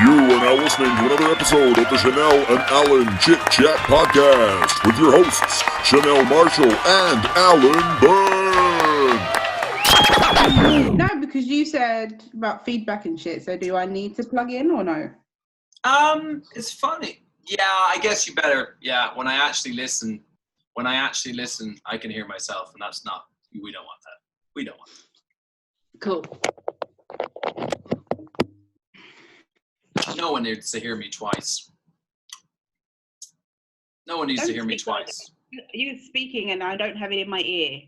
You are now listening to another episode of the Chanel and Alan Chit Chat Podcast with your hosts, Chanel Marshall and Alan Byrne. No, because you said about feedback and shit, so do I need to plug in or no? It's funny. Yeah, I guess you better. Yeah, when I actually listen, I can hear myself, and that's not, we don't want that. We don't want that. Cool. No one needs to hear me twice. No one needs to hear me twice. You're speaking and I don't have it in my ear.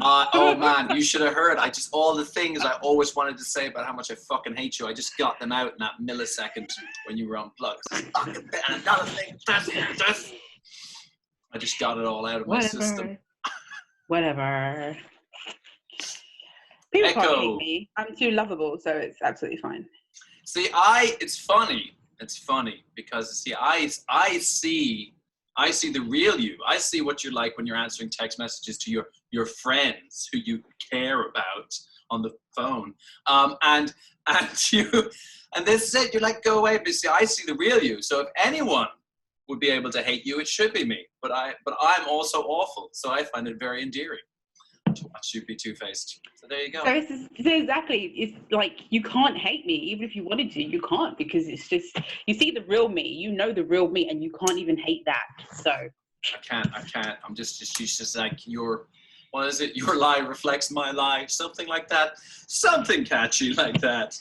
Oh man, you should have heard. All the things I always wanted to say about how much I fucking hate you, I just got them out in that millisecond when you were unplugged. Fucking bit, and another thing, this. I just got it all out of my system. Whatever. People can't Echo. hate me. I'm too lovable, so it's absolutely fine. See, it's funny. It's funny because see, I see the real you. I see what you're like when you're answering text messages to your friends who you care about on the phone. And this is it. You're like, go away. But see, I see the real you. So if anyone would be able to hate you, it should be me. But I'm also awful. So I find it very endearing to watch you be two-faced. So there you go. So exactly. It's like you can't hate me, even if you wanted to. You can't, because it's just, you see the real me. You know the real me, and you can't even hate that. So I can't. I'm just she's just like what is it? Your lie reflects my lie. Something like that. Something catchy like that.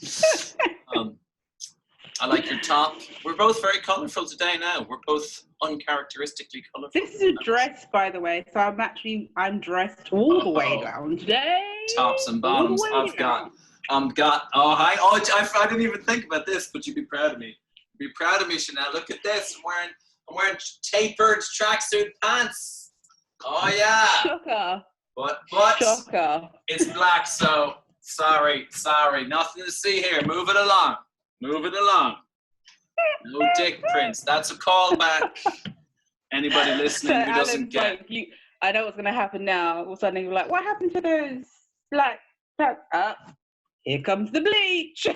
I like your top. We're both very colourful today now. We're both uncharacteristically colourful. this is a dress, by the way. So I'm dressed all the way down today. Tops and bottoms. I've got. Oh hi. Oh, I didn't even think about this, but you'd be proud of me. Be proud of me, Chanel. Look at this. I'm wearing tapered tracksuit pants. Oh yeah. Shocker. But Shocker. it's black, so sorry. Nothing to see here. Move it along. No dick prints. That's a callback. Anybody listening who doesn't get... Like, I know what's going to happen now. All of a sudden you're like, what happened to those black... here comes the bleach.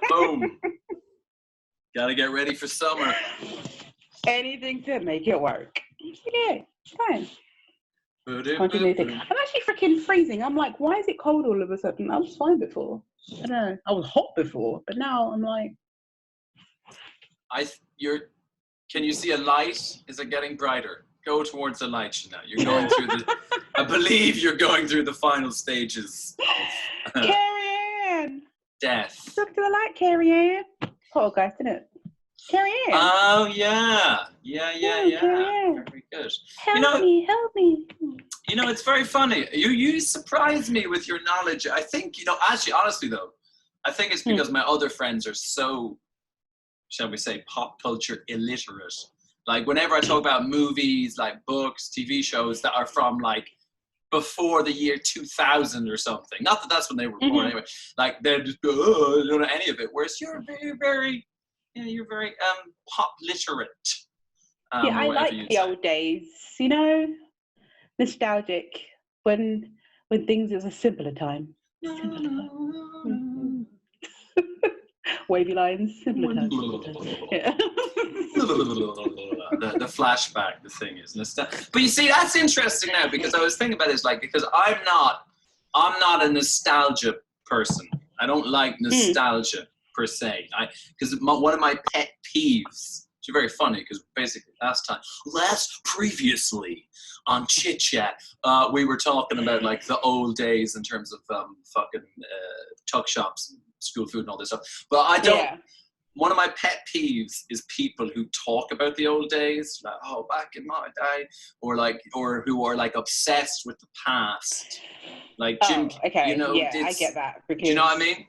Boom. Gotta get ready for summer. Anything to make it work. Yeah, it's fine. I'm actually freaking freezing. I'm like, why is it cold all of a sudden? I was fine before. I don't know. I was hot before, but now I'm like... Can you see a light? Is it getting brighter? Go towards the light, Chanel. You're going through I believe you're going through the final stages of Carrie-Ann! death. Look to the light, Carrie-Ann. Podcast, isn't it? Carrie-Ann. Oh, yeah. Carrie-Ann. Very good. Help me. You know, it's very funny. You surprise me with your knowledge. I think, actually, honestly, though, I think it's because my other friends are so, shall we say, pop culture illiterate. Like, whenever I talk about movies, like books, TV shows that are from, like, before the year 2000 or something. Not that that's when they were born anyway. Like, they're just, I don't know any of it. Whereas you're very, pop literate. Yeah, I like the old days, nostalgic, when things was a simpler time. Wavy lines, simpler time. Yeah. the flashback, the thing is but you see, that's interesting now, because I was thinking about this, like, because I'm not a nostalgia person. I don't like nostalgia per se. Because one of my pet peeves, which is very funny, because basically last previously on Chit Chat, we were talking about like the old days in terms of fucking tuck shops, school food and all this stuff. But I don't. Yeah. One of my pet peeves is people who talk about the old days, like, oh, back in my day, or who are like obsessed with the past, like Jim. Okay, I get that. Do you know what I mean?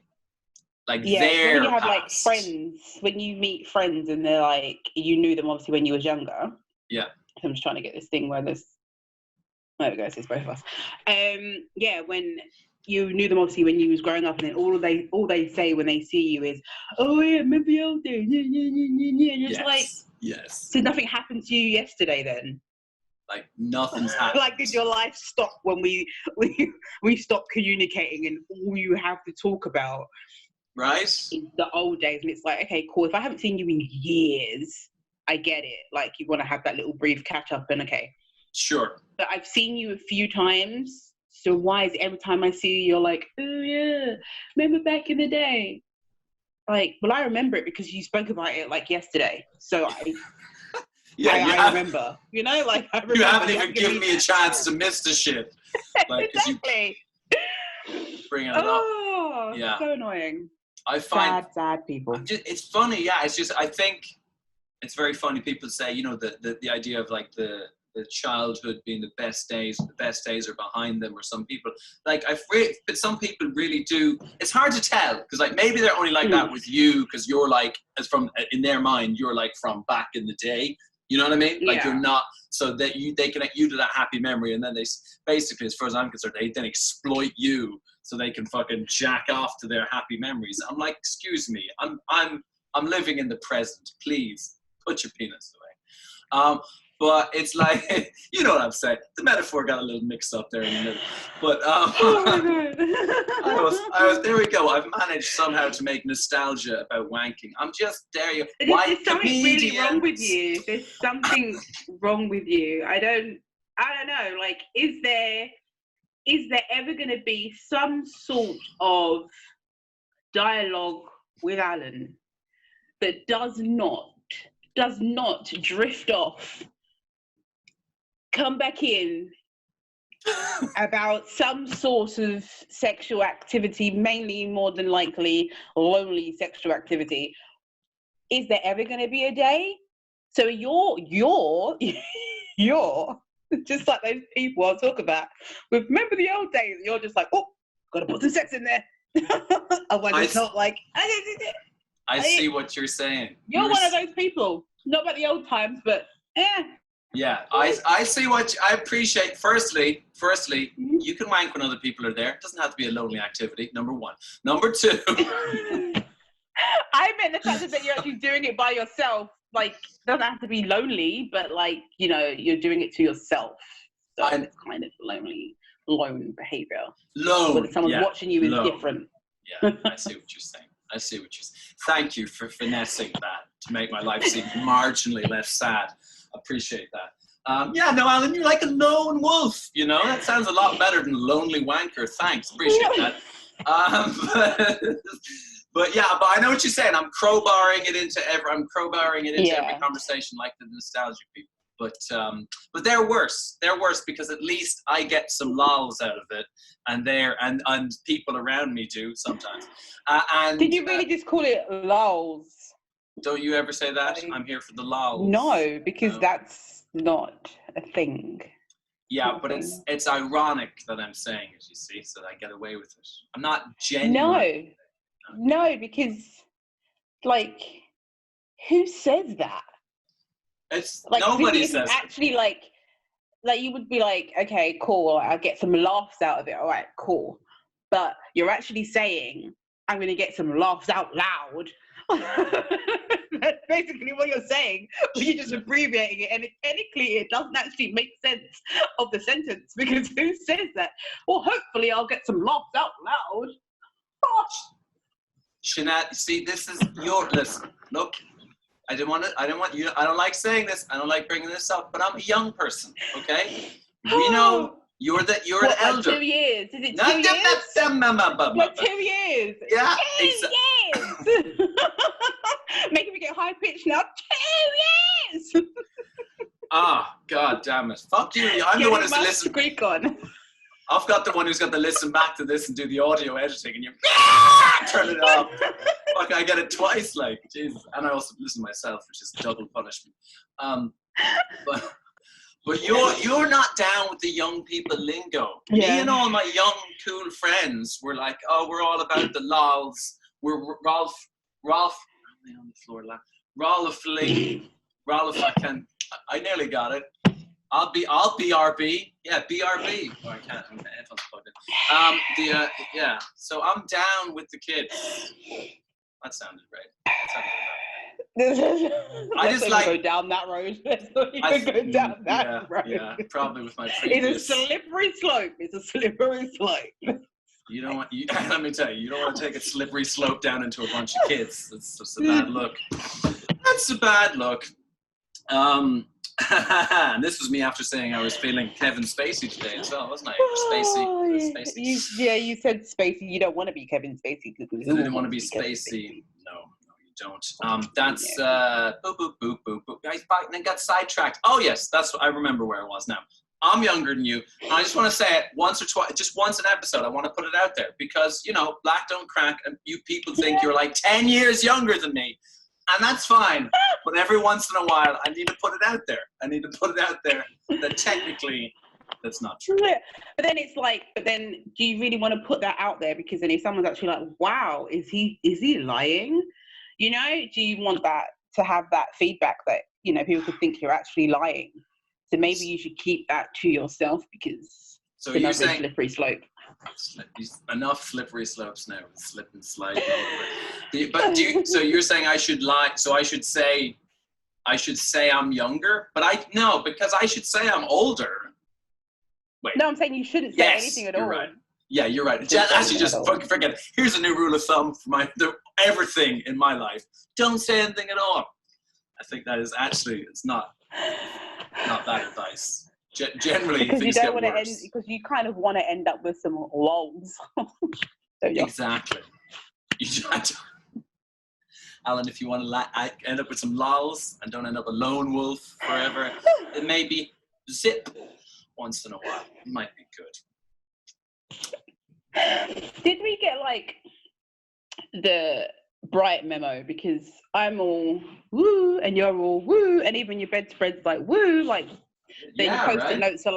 Like, their when you have past. Like friends, when you meet friends and they're like, you knew them obviously when you was younger. Yeah. I'm just trying to get this thing where there's. There we go. It's both of us. When you knew them obviously when you was growing up, and then all they say when they see you is, "Oh yeah, remember the old days?" Yeah. And it's like, yes. So nothing happened to you yesterday then? Like nothing's happened. Like, did your life stop when we stopped communicating and all you have to talk about Right? It's the old days, and it's like, okay, cool. If I haven't seen you in years, I get it. Like, you want to have that little brief catch up, and okay. Sure. But I've seen you a few times, so why is it every time I see you, you're like, oh yeah, remember back in the day? Like, well, I remember it because you spoke about it like yesterday. So I remember. You know, like I remember. You haven't even given me a chance to miss the shit. Like, exactly. Bringing it up. Oh, Yeah. so annoying. I find sad people. it's funny, yeah. It's just, I think it's very funny. People say, you know, the idea of like the childhood being the best days are behind them, or some people, like, but some people really do. It's hard to tell, because like maybe they're only like that with you, because you're like, as from in their mind, you're like from back in the day. You know what I mean? Like, you're not, so that they connect you to that happy memory, and then they basically, as far as I'm concerned, they then exploit you so they can fucking jack off to their happy memories. I'm like, excuse me, I'm living in the present. Please put your penis away. But it's like, you know what I'm saying. The metaphor got a little mixed up there in the middle. But Oh my God. I was there we go. I've managed somehow to make nostalgia about wanking. I'm just there. There's something really wrong with you. There's something wrong with you. I don't know. Like, is there ever going to be some sort of dialogue with Alan that does not drift off, come back in about some sort of sexual activity, mainly more than likely lonely sexual activity? Is there ever going to be a day? So you're just like those people I'll talk about. Remember the old days? You're just like, oh, gotta put some sex in there. Otherwise, it's not like. I see what you're saying. You're one of those people. Not about the old times, but Yeah, I see what I appreciate. Firstly, you can wank when other people are there. It doesn't have to be a lonely activity. Number one. Number two. I meant the fact that you're actually doing it by yourself. Like, doesn't have to be lonely, but like, you know, you're doing it to yourself. So it's kind of lone behavior. Whether someone's watching you is different. Yeah, I see what you're saying. Thank you for finessing that to make my life seem marginally less sad. Appreciate that. Yeah, no, Alan, you're like a lone wolf. You know, that sounds a lot better than lonely wanker. Thanks, appreciate that. But I know what you're saying. I'm crowbarring it into every conversation, like the nostalgic people. But they're worse. They're worse because at least I get some lols out of it, and people around me do sometimes. Did you really just call it lols? Don't you ever say that? I'm here for the lols. No, because that's not a thing. Yeah, but it's ironic that I'm saying it, you see, so that I get away with it. I'm not genuine. No, because, like, who says that? It's like, nobody says actually, like you would be like, okay, cool, I'll get some laughs out of it. All right, cool. But you're actually saying, I'm going to get some laughs out loud. That's basically what you're saying. But you're just abbreviating it, and technically it doesn't actually make sense of the sentence, because who says that? Well, hopefully I'll get some laughs out loud. Shanat, see, this is your listen. Look, I don't like saying this. I don't like bringing this up, but I'm a young person. Okay, we know you're an elder. Like 2 years? Is it 2 years? Like 2 years. Yeah. 2 years. Making me get high pitched now. 2 years. God damn it! Fuck you. I'm the one who's to listen. Squeak on. I've got the one who's got to listen back to this and do the audio editing, and you turn it off. Fuck, I get it twice, like, Jesus. And I also listen to myself, which is double punishment. But you're not down with the young people lingo. Yeah. Me and all my young cool friends were like, oh, we're all about the lols. We're Rolf. I'm on the floor. Rolf Lee. I nearly got it. I'll BRB. Yeah, BRB. Oh, I can't. My headphones plugged in. Yeah. So I'm down with the kids. That sounded right. I just like go down that road. Let's not even go down that road. Yeah, probably with my previous. It's a slippery slope. You don't want. Let me tell you, you don't want to take a slippery slope down into a bunch of kids. That's just a bad look. That's a bad look. And this was me after saying I was feeling Kevin Spacey today as well, wasn't I? Spacey. You said Spacey. You don't want to be Kevin Spacey. I didn't want to be Spacey. No, you don't. That's boop, boop, boop, boop, boop. I got sidetracked. Oh, yes, that's what I remember where I was now. I'm younger than you. And I just want to say it once or twice, just once an episode. I want to put it out there because, black don't crack and you people think you're like 10 years younger than me. And that's fine. But every once in a while, I need to put it out there. That technically, that's not true. Yeah. But then it's like, do you really want to put that out there? Because then if someone's actually like, wow, is he lying? Do you want that to have that feedback that, people could think you're actually lying? So maybe you should keep that to yourself because it's another slippery slope. Enough slippery slopes now. Slip and slide. But so you're saying I should lie? So I should say I'm younger? But because I should say I'm older. Wait. No, I'm saying you shouldn't say anything at all. Right. Yeah, you're right. Actually, just forget it. Here's a new rule of thumb for everything in my life. Don't say anything at all. I think that is actually, it's not bad advice. Generally, because things you don't get want worse. to because you kind of want to end up with some lols. Exactly. Alan, if you want to end up with some lols and don't end up a lone wolf forever, then maybe zip once in a while. It might be good. Did we get the Bright memo? Because I'm all woo and you're all woo, and even your bedspread's like woo, then your post-it notes are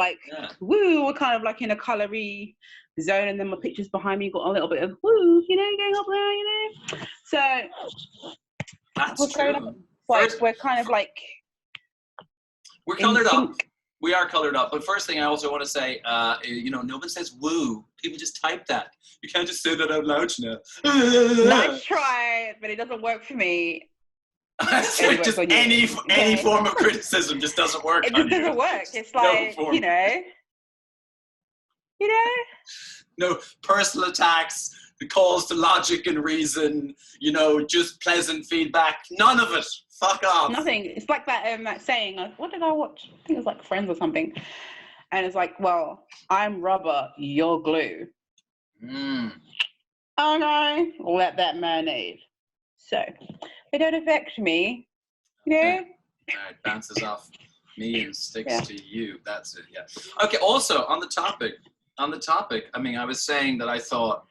woo, we're kind of in a colory zone, and then my pictures behind me got a little bit of woo, going up there, So that's true. We're kind of we're colored up. We are colored up. But first thing I also want to say, no one says woo. People just type that. You can't just say that out loud now. Nice try, but it doesn't work for me. So just any form of criticism just doesn't work. It just doesn't work. It's no personal attacks, the calls to logic and reason, just pleasant feedback. None of it. Fuck off. Nothing. It's like that saying, what did I watch? I think it was Friends or something. And it's well, I'm rubber, you're glue. Okay, let that marinade. So, they don't affect me, Okay. All right, bounces off me and sticks to you. That's it, yeah. Okay, also, on the topic, I was saying that I thought,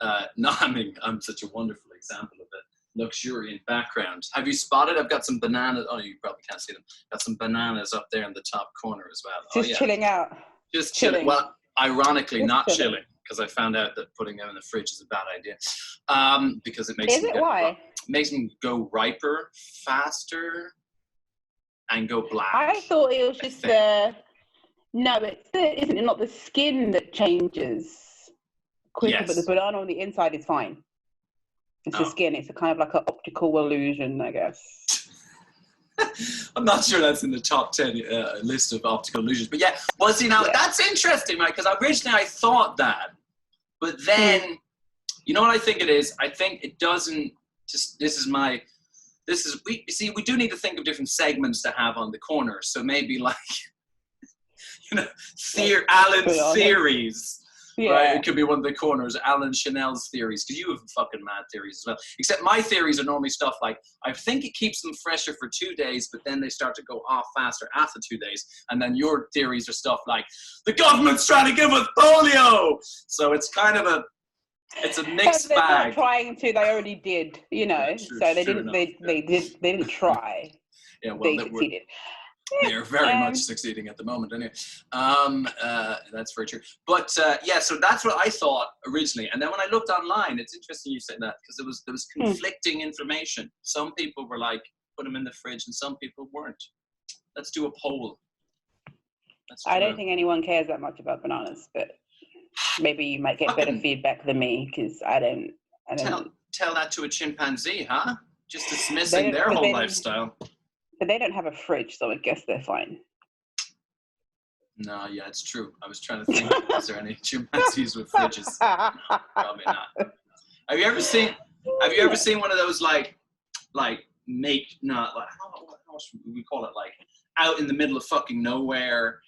I'm such a wonderful example of it. Luxuriant background. Have you spotted? I've got some bananas. Oh, you probably can't see them. Got some bananas up there in the top corner as well. Just chilling out. Just chilling. Well, ironically, just not chilling because I found out that putting them in the fridge is a bad idea. Because it makes makes them go riper faster and go black. I thought it was just isn't it not the skin that changes quicker, but the banana on the inside is fine. It's the skin. It's a kind of an optical illusion, I guess. I'm not sure that's in the top 10 list of optical illusions. But that's interesting, right? Because originally I thought that. But then, you know what I think it is? I think it doesn't just, we do need to think of different segments to have on the corner. So maybe Alan's theories. Yeah. Right, it could be one of the corners, Alan Chanel's theories, because you have fucking mad theories as well. Except my theories are normally stuff I think it keeps them fresher for 2 days, but then they start to go off faster after 2 days. And then your theories are stuff the government's trying to give us polio. So it's kind of it's a mixed bag. They're not trying to, they already did, True, so they didn't try. Yeah, well, they succeeded. They're very much succeeding at the moment, anyway. That's very true. But so that's what I thought originally. And then when I looked online, it's interesting you said that because there was conflicting information. Some people were put them in the fridge, and some people weren't. Let's do a poll. I don't think anyone cares that much about bananas, but maybe you might get better feedback than me because I don't. Tell that to a chimpanzee, huh? Just dismissing their whole lifestyle. But they don't have a fridge, so I guess they're fine. No, yeah, it's true. I was trying to think, is there any chimpanzees with fridges? No, probably not. Have you ever seen one of those like make not like what else we call it, like out in the middle of fucking nowhere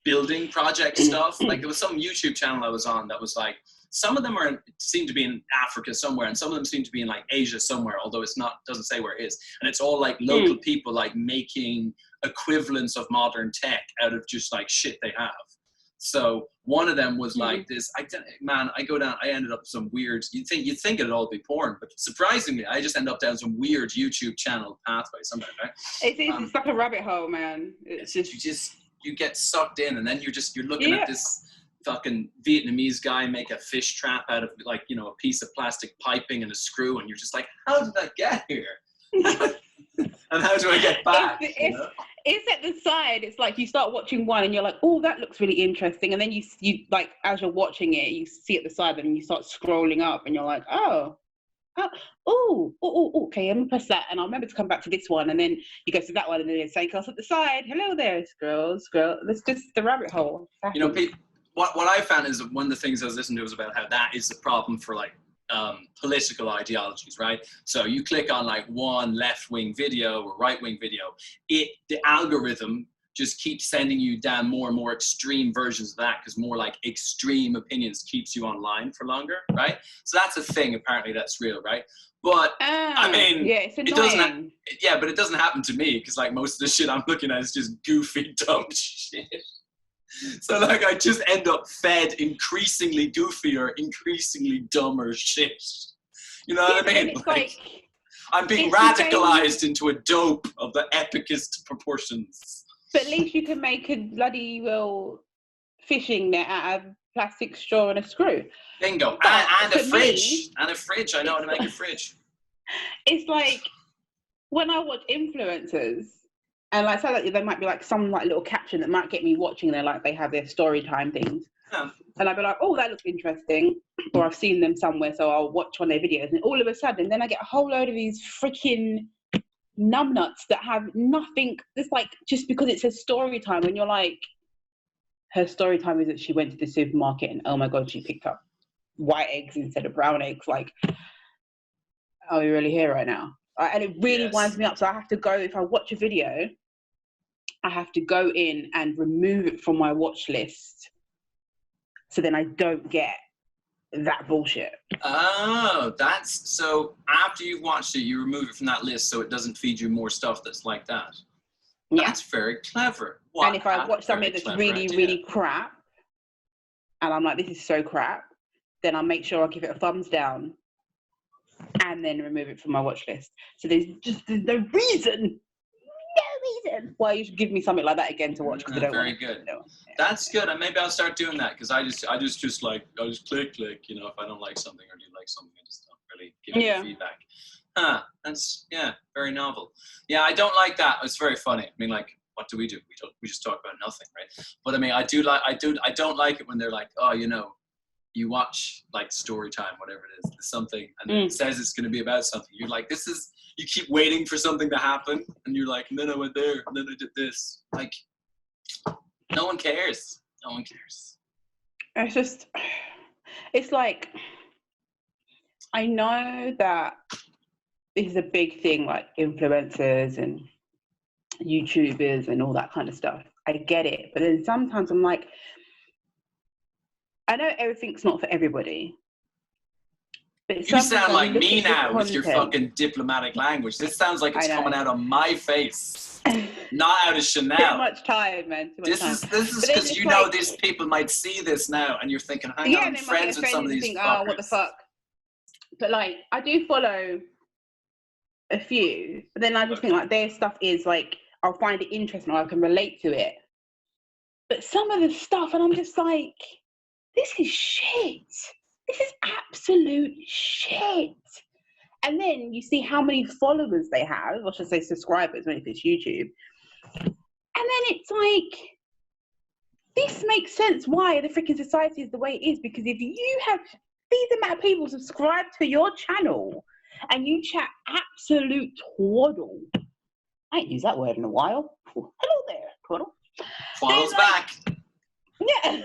building project stuff? Like there was some YouTube channel I was on that was like, some of them seem to be in Africa somewhere, and some of them seem to be in like Asia somewhere, although doesn't say where it is. And it's all like local people like making equivalents of modern tech out of just like shit they have. So one of them was like this. I ended up some weird. You'd think it'd all be porn, but surprisingly, I just ended up down some weird YouTube channel pathway somewhere. Right? It's like a rabbit hole, man. It's just you get sucked in, and then you're looking at this fucking Vietnamese guy make a fish trap out of like, you know, a piece of plastic piping and a screw, and you're just like, how did that get here? And how do I get back? It's at the side. It's like you start watching one and you're like, oh, that looks really interesting. And then you like, as you're watching it, you see at the side and you start scrolling up and you're like, oh, okay, I'm gonna press that. And I'll remember to come back to this one. And then you go to that one and then it's something else at the side. Hello there, scroll. That's just the rabbit hole. You know, what I found is that one of the things I was listening to was about how that is the problem for like political ideologies, right? So you click on like one left-wing video or right-wing video, the algorithm just keeps sending you down more and more extreme versions of that, because more like extreme opinions keeps you online for longer, right? So that's a thing apparently that's real, right? But I mean, yeah, it's annoying. But it doesn't happen to me, because like most of the shit I'm looking at is just goofy, dumb shit. So like I just end up fed increasingly goofier, increasingly dumber shit. You know what I mean? Like, I'm being radicalized into a dope of the epicest proportions. But at least you can make a bloody fishing net out of plastic straw and a screw. Bingo. And a fridge. And a fridge. I know how to make a fridge. It's like when I watch influencers, and like so like there might be like some like little caption that might get me watching. They're like, they have their story time things, and I'd be like, oh, that looks interesting, or I've seen them somewhere, so I'll watch one of their videos. And all of a sudden, then I get a whole load of these freaking numbnuts that have nothing. It's like just because it says story time, and you're like, her story time is that she went to the supermarket and oh my god, she picked up white eggs instead of brown eggs. Like, are we really here right now? And it really winds me up. So I have to go, if I watch a video, I have to go in and remove it from my watch list. So then I don't get that bullshit. Oh, that's so after you've watched it, you remove it from that list so it doesn't feed you more stuff that's like that. That's very clever. And if I watch something that's really, really crap, and I'm like, this is so crap, then I'll make sure I give it a thumbs down and then remove it from my watch list. So there's no reason why you should give me something like that again to watch, because I don't very want good. No. That's good, and maybe I'll start doing that, because I just click, you know, if I don't like something or do like something, I just don't really give any feedback. That's very novel. Yeah, I don't like that. It's very funny. I mean, like, what do? We just talk about nothing, right? But I mean, I don't like it when they're like, oh, you know, you watch like story time, whatever it is, something, and then it says it's going to be about something. You're like, you keep waiting for something to happen, and you're like, and then I went there, and then I did this. Like, no one cares. No one cares. It's like, I know that this is a big thing, like influencers and YouTubers and all that kind of stuff. I get it. But then sometimes I'm like, I know everything's not for everybody. But you sound like me now with your fucking diplomatic language. This sounds like it's coming out on my face, not out of Chanel. Too much time, man. This is because you know these people might see this now, and you're thinking, hang on, I'm friends with some of these fuckers. Oh, what the fuck? But like, I do follow a few, but then I just think like their stuff is like, I'll find it interesting, or I can relate to it. But some of the stuff, and I'm just like, this is shit. This is absolute shit. And then you see how many followers they have, or should I say subscribers, when it's YouTube. And then it's like, this makes sense why the freaking society is the way it is. Because if you have these amount of people subscribe to your channel and you chat absolute twaddle, I ain't used that word in a while. Hello there, twaddle. Twaddle's back. Yeah.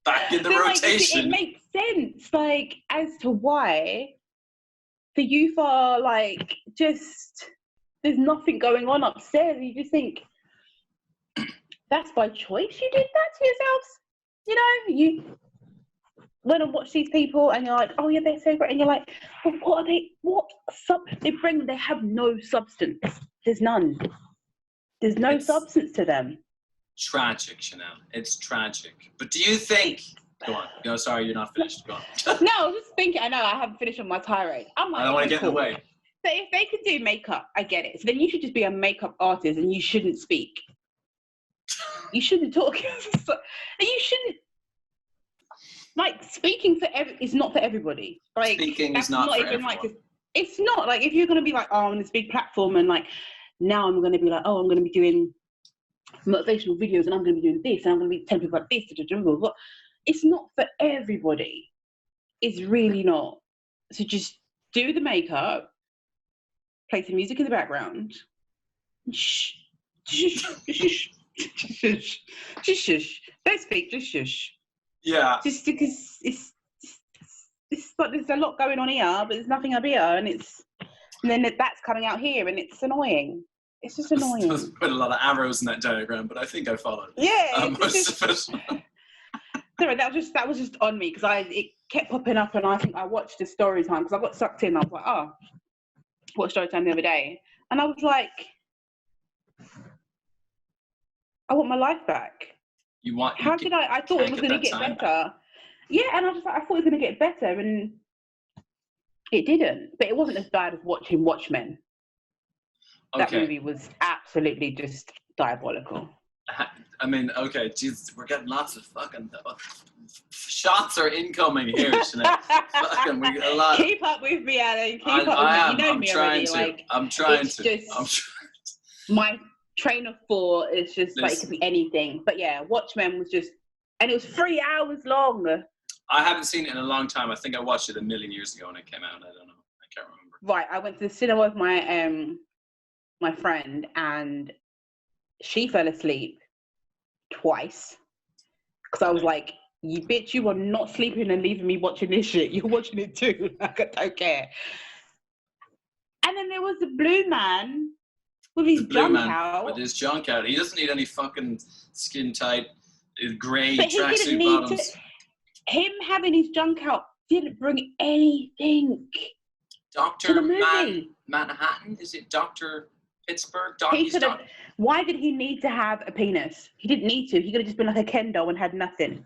Back in the So, rotation. it makes sense, like, as to why the youth are, like, just, there's nothing going on upstairs. You just think, that's by choice you did that to yourselves? You know, you went and watch these people and you're like, oh yeah, they're so great. And you're like, well, what are they, they have no substance. There's none. There's no substance to them. Tragic, Chanel. It's tragic. But do you think... Go on. No, sorry, you're not finished. Go on. No, I was just thinking, I know, I haven't finished on my tirade. I'm like, I don't want to get in the cool. way. So if they could do makeup, I get it. So then you should just be a makeup artist and you shouldn't speak. You shouldn't talk. And you shouldn't, like, speaking is not for everybody. Like, Speaking is not for everyone. Like, it's not, like, if you're going to be like, oh, I'm on this big platform and, like, now I'm going to be like, oh, I'm going to be doing motivational videos and I'm going to be doing this and I'm going to be telling people about this. It's not for everybody. It's really not. So just do the makeup, play some music in the background. Shh. Shush. Shush. Shush. Just shush. Don't speak, just shush. Yeah. Just because it's like there's a lot going on here, but there's nothing up here, and then that's coming out here, and it's annoying. It's just annoying. There's put a lot of arrows in that diagram, but I think I followed. Yeah. Most of it. Sorry, that was just on me because it kept popping up, and I think I watched the story time because I got sucked in. I was like, oh, watched story time the other day, and I was like, I want my life back. I thought it was going to get better. Back. Yeah, and I was like, I thought it was going to get better, and it didn't. But it wasn't as bad as watching Watchmen. That movie was absolutely just diabolical. I mean, okay, Jesus, we're getting lots of fucking shots are incoming here, Chanel. Fucking, we get a lot. Keep up with me, Alan. Keep up with me. You know me already. Like, I'm trying to. My train of thought is just like, it could be anything. But yeah, Watchmen was just, and it was 3 hours long. I haven't seen it in a long time. I think I watched it a million years ago when it came out. I don't know. I can't remember. Right, I went to the cinema with my friend, and she fell asleep twice because I was like, you bitch, you are not sleeping and leaving me watching this shit. You're watching it too. Like, I don't care. And then there was the blue man with his junk out. With his junk out. He doesn't need any fucking skin tight, grey tracksuit bottoms. Him having his junk out didn't bring anything. Dr. Manhattan? Is it Dr. Pittsburgh? Why did he need to have a penis? He didn't need to. He could have just been like a Ken doll and had nothing.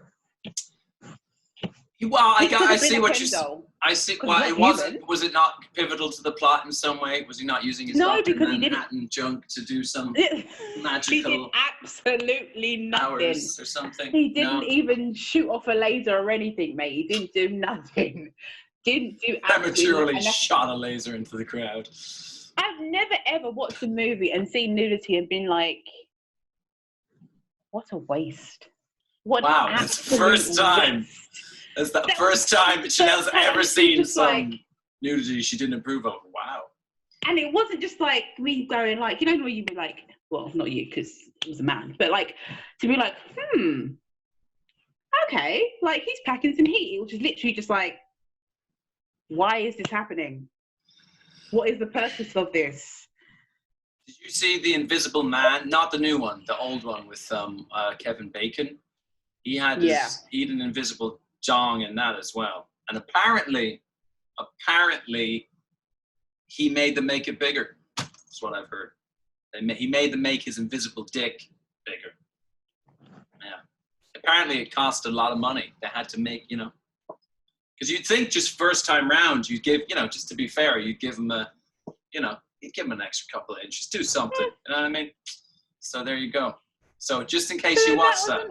Well, I see what you say. I see. Well, it wasn't. Was it not pivotal to the plot in some way? Was he not using his Dr. Manhattan junk to do some magical? He did absolutely nothing. Or something. He didn't even shoot off a laser or anything, mate. He didn't do nothing. Didn't do. Prematurely shot a laser into the crowd. I've never ever watched a movie and seen nudity and been like, what a waste. Wow, that's the first time. That's the first time Chanel's ever seen some nudity she didn't approve of. Wow. And it wasn't just like me going like, you know, where you'd be like, well, not you because it was a man, but like to be like, okay, like he's packing some heat, which is literally just like, why is this happening? What is the purpose of this? Did you see The Invisible Man? Not the new one, the old one with Kevin Bacon. He had an invisible dong in that as well. And apparently, he made them make it bigger. That's what I've heard. He made them make his invisible dick bigger. Yeah. Apparently, it cost a lot of money. They had to make, because you'd think just first time round, you'd give, just to be fair, you'd give him you'd give him an extra couple of inches, do something. You know what I mean? So there you go. So just in case you watched that.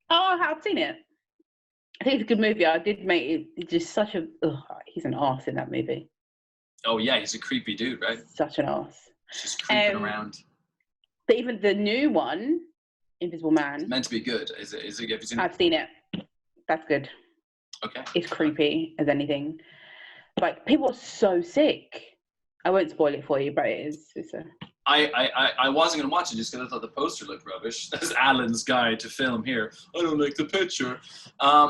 Oh, I've seen it. I think it's a good movie. I did make it. It's just such a. He's an arse in that movie. Oh yeah, he's a creepy dude, right? Such an arse. Just creeping around. But even the new one, Invisible Man. It's meant to be good. Is it? Have you seen it? I've seen it. That's good. Okay. It's creepy as anything. Like, people are so sick. I won't spoil it for you, but it's I wasn't going to watch it just because I thought the poster looked rubbish. That's Alan's guide to film here. I don't like the picture. Yeah,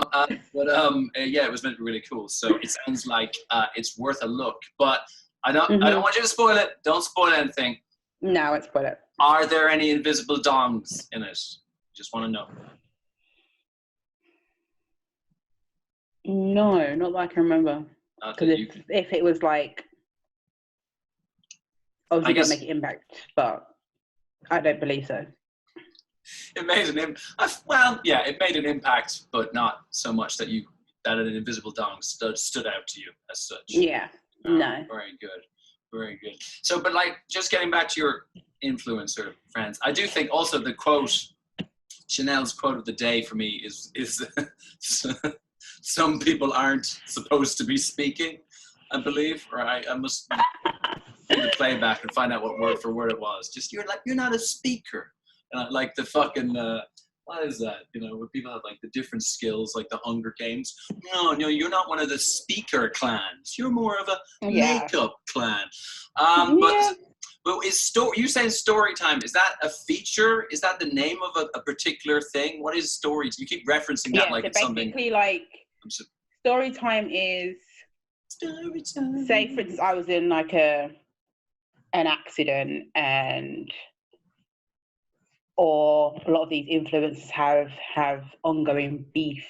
it was meant to be really cool. So it sounds like it's worth a look. But I don't want you to spoil it. Don't spoil anything. No, it's spoil it. Are there any invisible dongs in it? Just want to know. No, not that I can remember. Because if it was like, obviously going to make an impact, but I don't believe so. It made an it made an impact, but not so much that an invisible dong stood out to you as such. Yeah, no. Very good, very good. So, but like, just getting back to your influencer friends, I do think also the quote, Chanel's quote of the day for me is some people aren't supposed to be speaking, I believe, or I must do the playback and find out what word for word it was. Just you're not a speaker. And like the fucking what is that? You know, where people have like the different skills, like the Hunger Games. No, you're not one of the speaker clans. You're more of a makeup clan. But you saying story time? Is that a feature? Is that the name of a particular thing? What is story? You keep referencing that like it's something. Basically, like story time is. Story time. Say, for instance, I was in like an accident, or a lot of these influencers have ongoing beef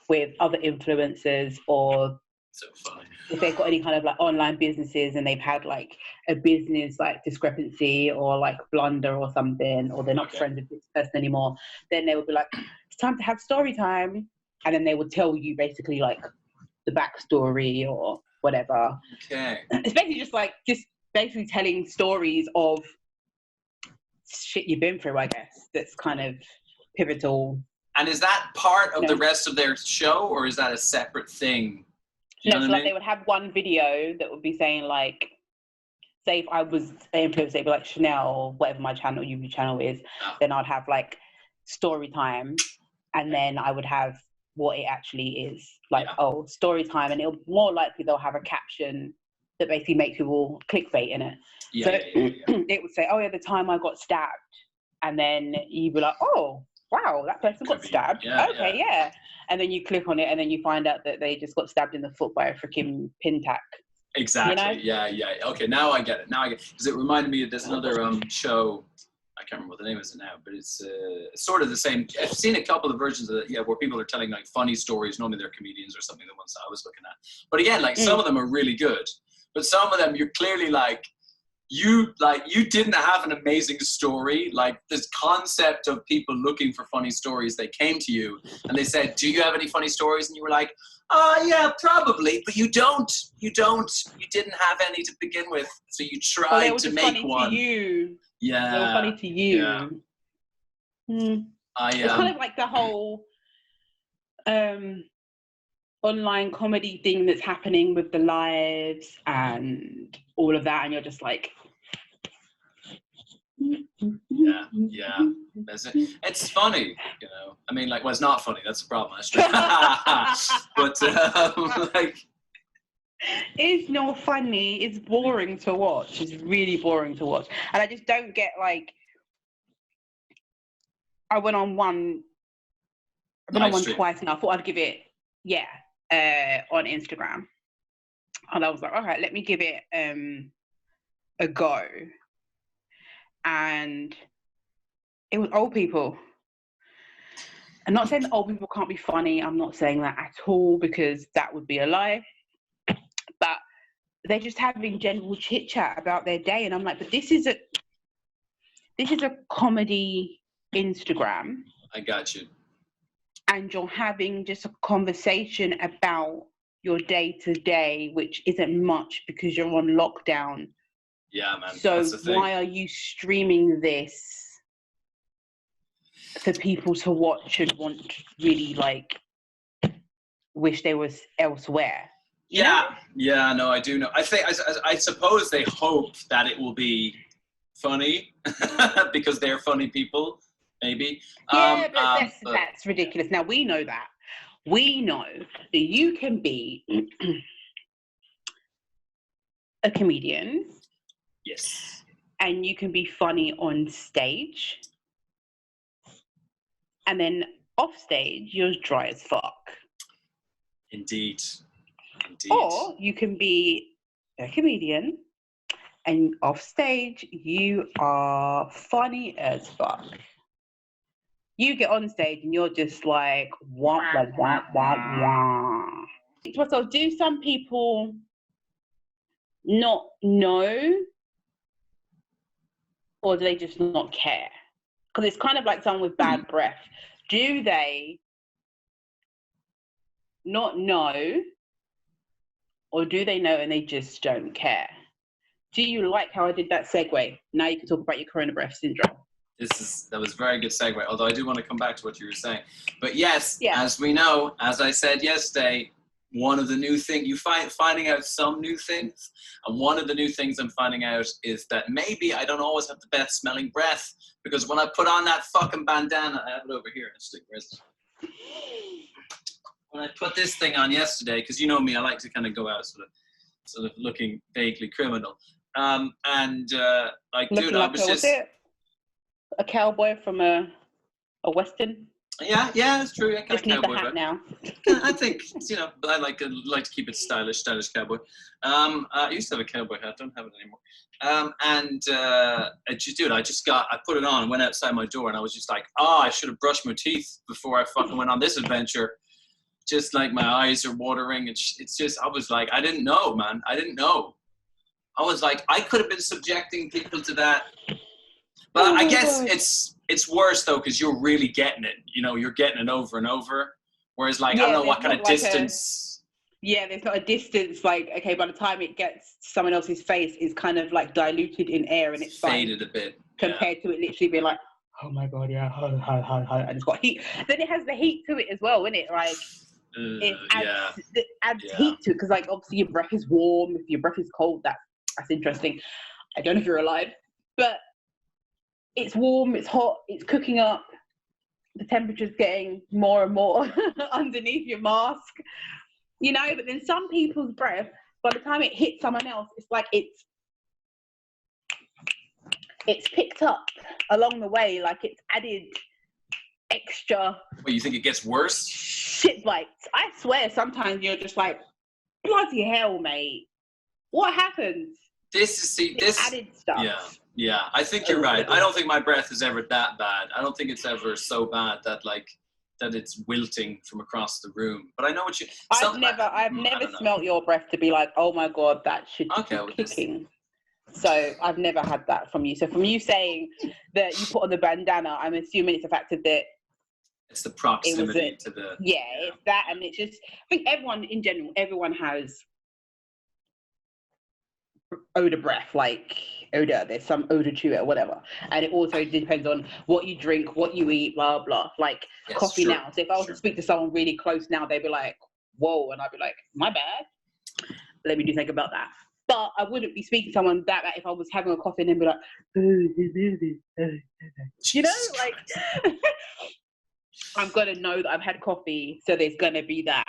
with other influencers, or so funny. If they've got any kind of like online businesses and they've had like a business like discrepancy or like blunder or something, or they're not friends with this person anymore, then they would be like, it's time to have story time. And then they would tell you basically like the backstory or whatever. Okay. It's basically just basically telling stories of shit you've been through, I guess. That's kind of pivotal. And is that part of the rest of their show, or is that a separate thing? No, so like they would have one video that would be saying like, say if I was an influencer, it'd be like Chanel or whatever my channel, YouTube channel is, then I'd have like story time, and then I would have what it actually is. Like, story time, and it'll more likely they'll have a caption that basically makes people clickbait in it. It would say, oh yeah, the time I got stabbed. And then you'd be like, oh, wow, that person got stabbed. Yeah. And then you click on it and then you find out that they just got stabbed in the foot by a freaking pin tack. Exactly. You know? Yeah. Okay, now I get it. Because it reminded me of there's another show, I can't remember what the name is now, but it's sort of the same. I've seen a couple of versions of it, where people are telling like funny stories. Normally they're comedians or something, the ones that I was looking at. But again, like some of them are really good. But some of them you're clearly like, you didn't have an amazing story. Like this concept of people looking for funny stories, they came to you and they said, do you have any funny stories? And you were like, yeah, probably, but you didn't have any to begin with. So you tried to make one. To you. Yeah. They were funny to you. Yeah. It's kind of like the whole online comedy thing that's happening with the lives and all of that, and you're just like, yeah. It's funny, you know. I mean, like, well, it's not funny. That's the problem. That's true. But like, it's not funny. It's boring to watch. It's really boring to watch, and I just don't get like. I went on one twice, and I thought I'd give it, on Instagram, and I was like, all right, let me give it a go. And it was old people. I'm not saying that old people can't be funny. I'm not saying that at all, because that would be a lie. But they're just having general chit chat about their day, and I'm like, but this is a comedy Instagram. I got you. And you're having just a conversation about your day to day, which isn't much because you're on lockdown. Yeah, man. So why are you streaming this for people to watch and want to really like wish they was elsewhere? You know? Yeah, no, I do know. I suppose they hope that it will be funny because they're funny people, maybe. Yeah, but that's ridiculous. Now we know that. We know that you can be a comedian. Yes. and you can be funny on stage, and then off stage you're dry as fuck. Indeed. Or you can be a comedian, and off stage you are funny as fuck. You get on stage and you're just like wah wah wah wah wah. So do some people not know, or do they just not care? Because it's kind of like someone with bad breath. Do they not know, or do they know and they just don't care? Do you like how I did that segue? Now you can talk about your corona breath syndrome. That was a very good segue, although I do want to come back to what you were saying. But yes, as we know, as I said yesterday, one of the new things, finding out some new things, and one of the new things I'm finding out is that maybe I don't always have the best smelling breath, because when I put on that fucking bandana, I have it over here, actually, where is it? When I put this thing on yesterday, because you know me, I like to kind of go out sort of looking vaguely criminal. Dude, I was just... a cowboy from a western. Yeah, it's true. I just need the hat now. I think I like to keep it stylish cowboy. I used to have a cowboy hat, don't have it anymore. I put it on and went outside my door, and I was just like, I should have brushed my teeth before I fucking went on this adventure. Just like my eyes are watering. It's just, I was like, I didn't know, man. I didn't know. I was like, I could have been subjecting people to that. But I guess it's worse though, because you're really getting it. You're getting it over and over. Whereas I don't know what kind of distance. There's not a distance. Like, okay, by the time it gets someone else's face, is kind of like diluted in air, and it's faded a bit compared to it literally being like, oh my god, yeah, and it's got heat. Then it has the heat to it as well, isn't it? Like, it adds heat to it, because like obviously your breath is warm. If your breath is cold, that's interesting. I don't know if you're alive, but it's warm, it's hot, it's cooking up, the temperature's getting more and more underneath your mask, but then some people's breath, by the time it hits someone else, it's like it's picked up along the way, like it's added extra. Well, you think it gets worse? Shit bites. I swear sometimes you're just like, bloody hell, mate. What happens? This added stuff. Yeah, I think you're right. I don't think my breath is ever that bad. I don't think it's ever so bad that it's wilting from across the room. But I know what you... I've never smelt your breath to be like, oh my god, that should be kicking. So I've never had that from you. So from you saying that you put on the bandana, I'm assuming it's a fact of that. It's the proximity to the... Yeah, it's that, and it's just... I think everyone, in general, everyone has odor breath, like odor, there's some odor to it or whatever, and it also depends on what you drink, what you eat, blah blah, like coffee. Now, so if I was to speak to someone really close now, they'd be like, whoa, and I'd be like, my bad, let me do think about that. But I wouldn't be speaking to someone that if I was having a coffee and then be like, like I'm gonna know that I've had coffee, so there's gonna be that.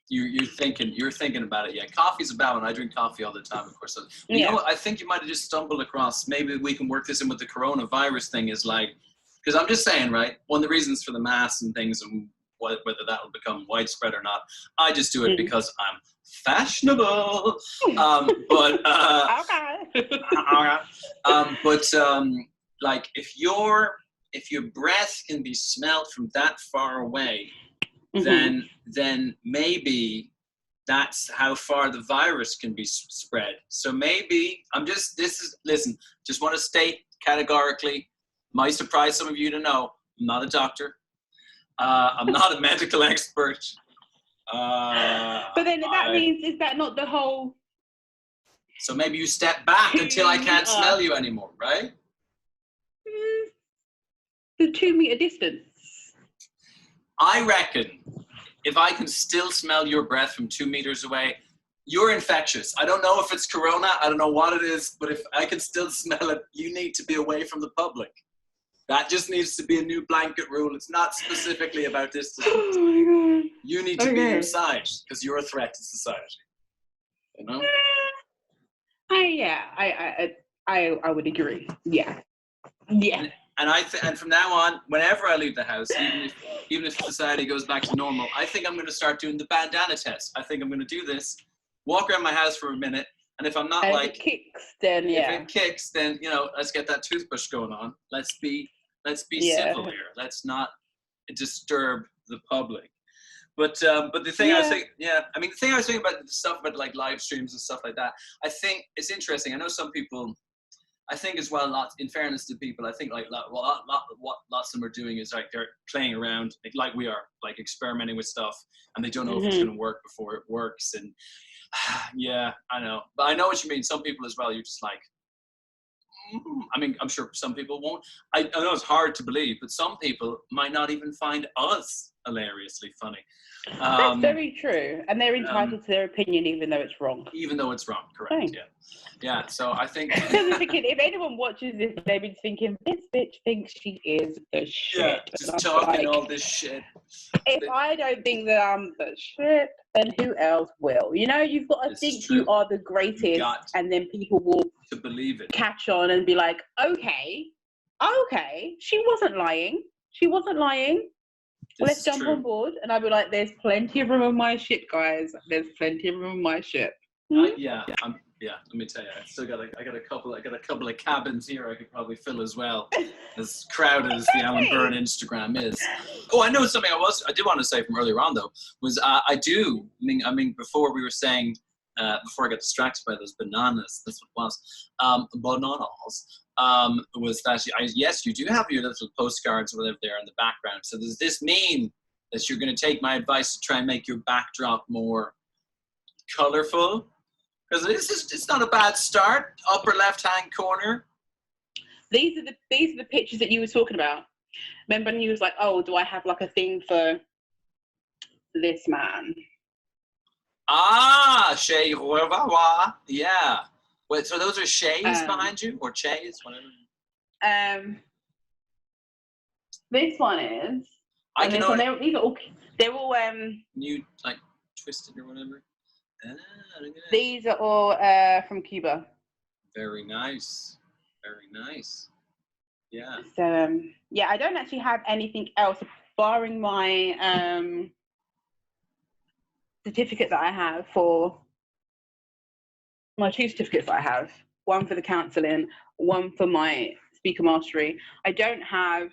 You're thinking about it. Yeah, coffee's a bad one. I drink coffee all the time, of course. So, you know what? I think you might have just stumbled across, maybe we can work this in with the coronavirus thing, is like, because I'm just saying, right, one of the reasons for the masks and things, and whether that will become widespread or not, I just do it because I'm fashionable. Like if your breath can be smelled from that far away, then maybe that's how far the virus can be spread. So maybe just want to state categorically, might surprise some of you to know, I'm not a doctor. I'm not a medical expert. But then that means, is that not the whole... So maybe you step back until I can't smell you anymore, right? The 2 meter distance. I reckon if I can still smell your breath from 2 meters away, you're infectious. I don't know if it's corona. I don't know what it is, but if I can still smell it, you need to be away from the public. That just needs to be a new blanket rule. It's not specifically about distance. Oh my god. You need to be inside because you're a threat to society. You know? I would agree. Yeah. Yeah. And from now on, whenever I leave the house, even if society goes back to normal, I think I'm going to start doing the bandana test. I think I'm going to do this, walk around my house for a minute, and if I'm not And like, if it kicks, then if it kicks, then let's get that toothbrush going on. Let's be civil here. Let's not disturb the public. But the thing I was saying, I mean, the thing I was saying about the stuff about like live streams and stuff like that, I think it's interesting. I know some people. I think as well, in fairness to people, I think like what lots of them are doing is like they're playing around, like we are, like experimenting with stuff, and they don't know if it's going to work before it works. And yeah, I know, but I know what you mean. Some people as well, you're just like, I mean, I'm sure some people won't. I know it's hard to believe, but some people might not even find us hilariously funny. That's very true, and they're entitled to their opinion, even though it's wrong. Even though it's wrong, correct? Yeah. So I think if anyone watches this, they've been thinking, "This bitch thinks she is the shit." Just talking all this shit. If I don't think that I'm the shit, then who else will? You know, you've got to think you are the greatest, and then people will to believe it, catch on, and be like, "Okay, she wasn't lying. She wasn't lying." Let's jump on board, and I'll be like, "There's plenty of room on my ship, guys. There's plenty of room on my ship." Let me tell you, I got a couple of cabins here I could probably fill as well, as crowded as the Alan Byrne Instagram is. Oh, I know something I did want to say from earlier on though was I mean before we were saying before I got distracted by those bananas, that's what it was, bananas. Was that yes, you do have your little postcards or whatever there in the background. So does this mean that you're going to take my advice to try and make your backdrop more colorful? Because it's not a bad start. Upper left-hand corner. These are the pictures that you were talking about. Remember, when you was like, "Oh, do I have like a thing for this man?" Ah, Che Guevara. Yeah. Wait, so those are Shays behind you, or Chays, whatever. This one is. They're all new, like twisted or whatever. These are all from Cuba. Very nice. Very nice. Yeah. So I don't actually have anything else barring my certificate that I have for my 2 certificates that I have. One for the counselling, one for my speaker mastery. I don't have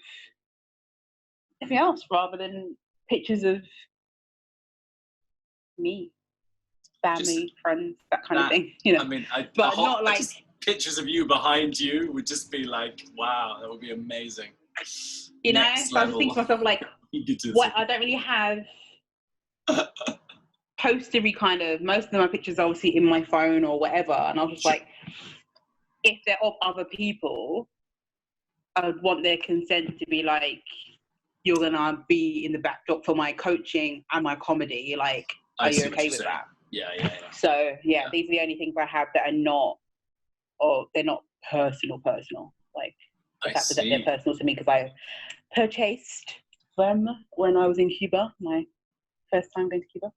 anything else rather than pictures of me, family, friends, that kind of thing. You know, I mean, but not like pictures of you behind you would just be like, wow, that would be amazing. You know, so I just think to myself like, what? I don't really have postery kind of. Most of my pictures are obviously in my phone or whatever, and I was just like, if they're of other people, I would want their consent to be like, you're gonna be in the backdrop for my coaching and my comedy. Like, are you okay with that? Yeah. So these are the only things I have that are not, or they're not personal. Like the fact that they're personal to me because I purchased them when I was in Cuba, my first time going to Cuba.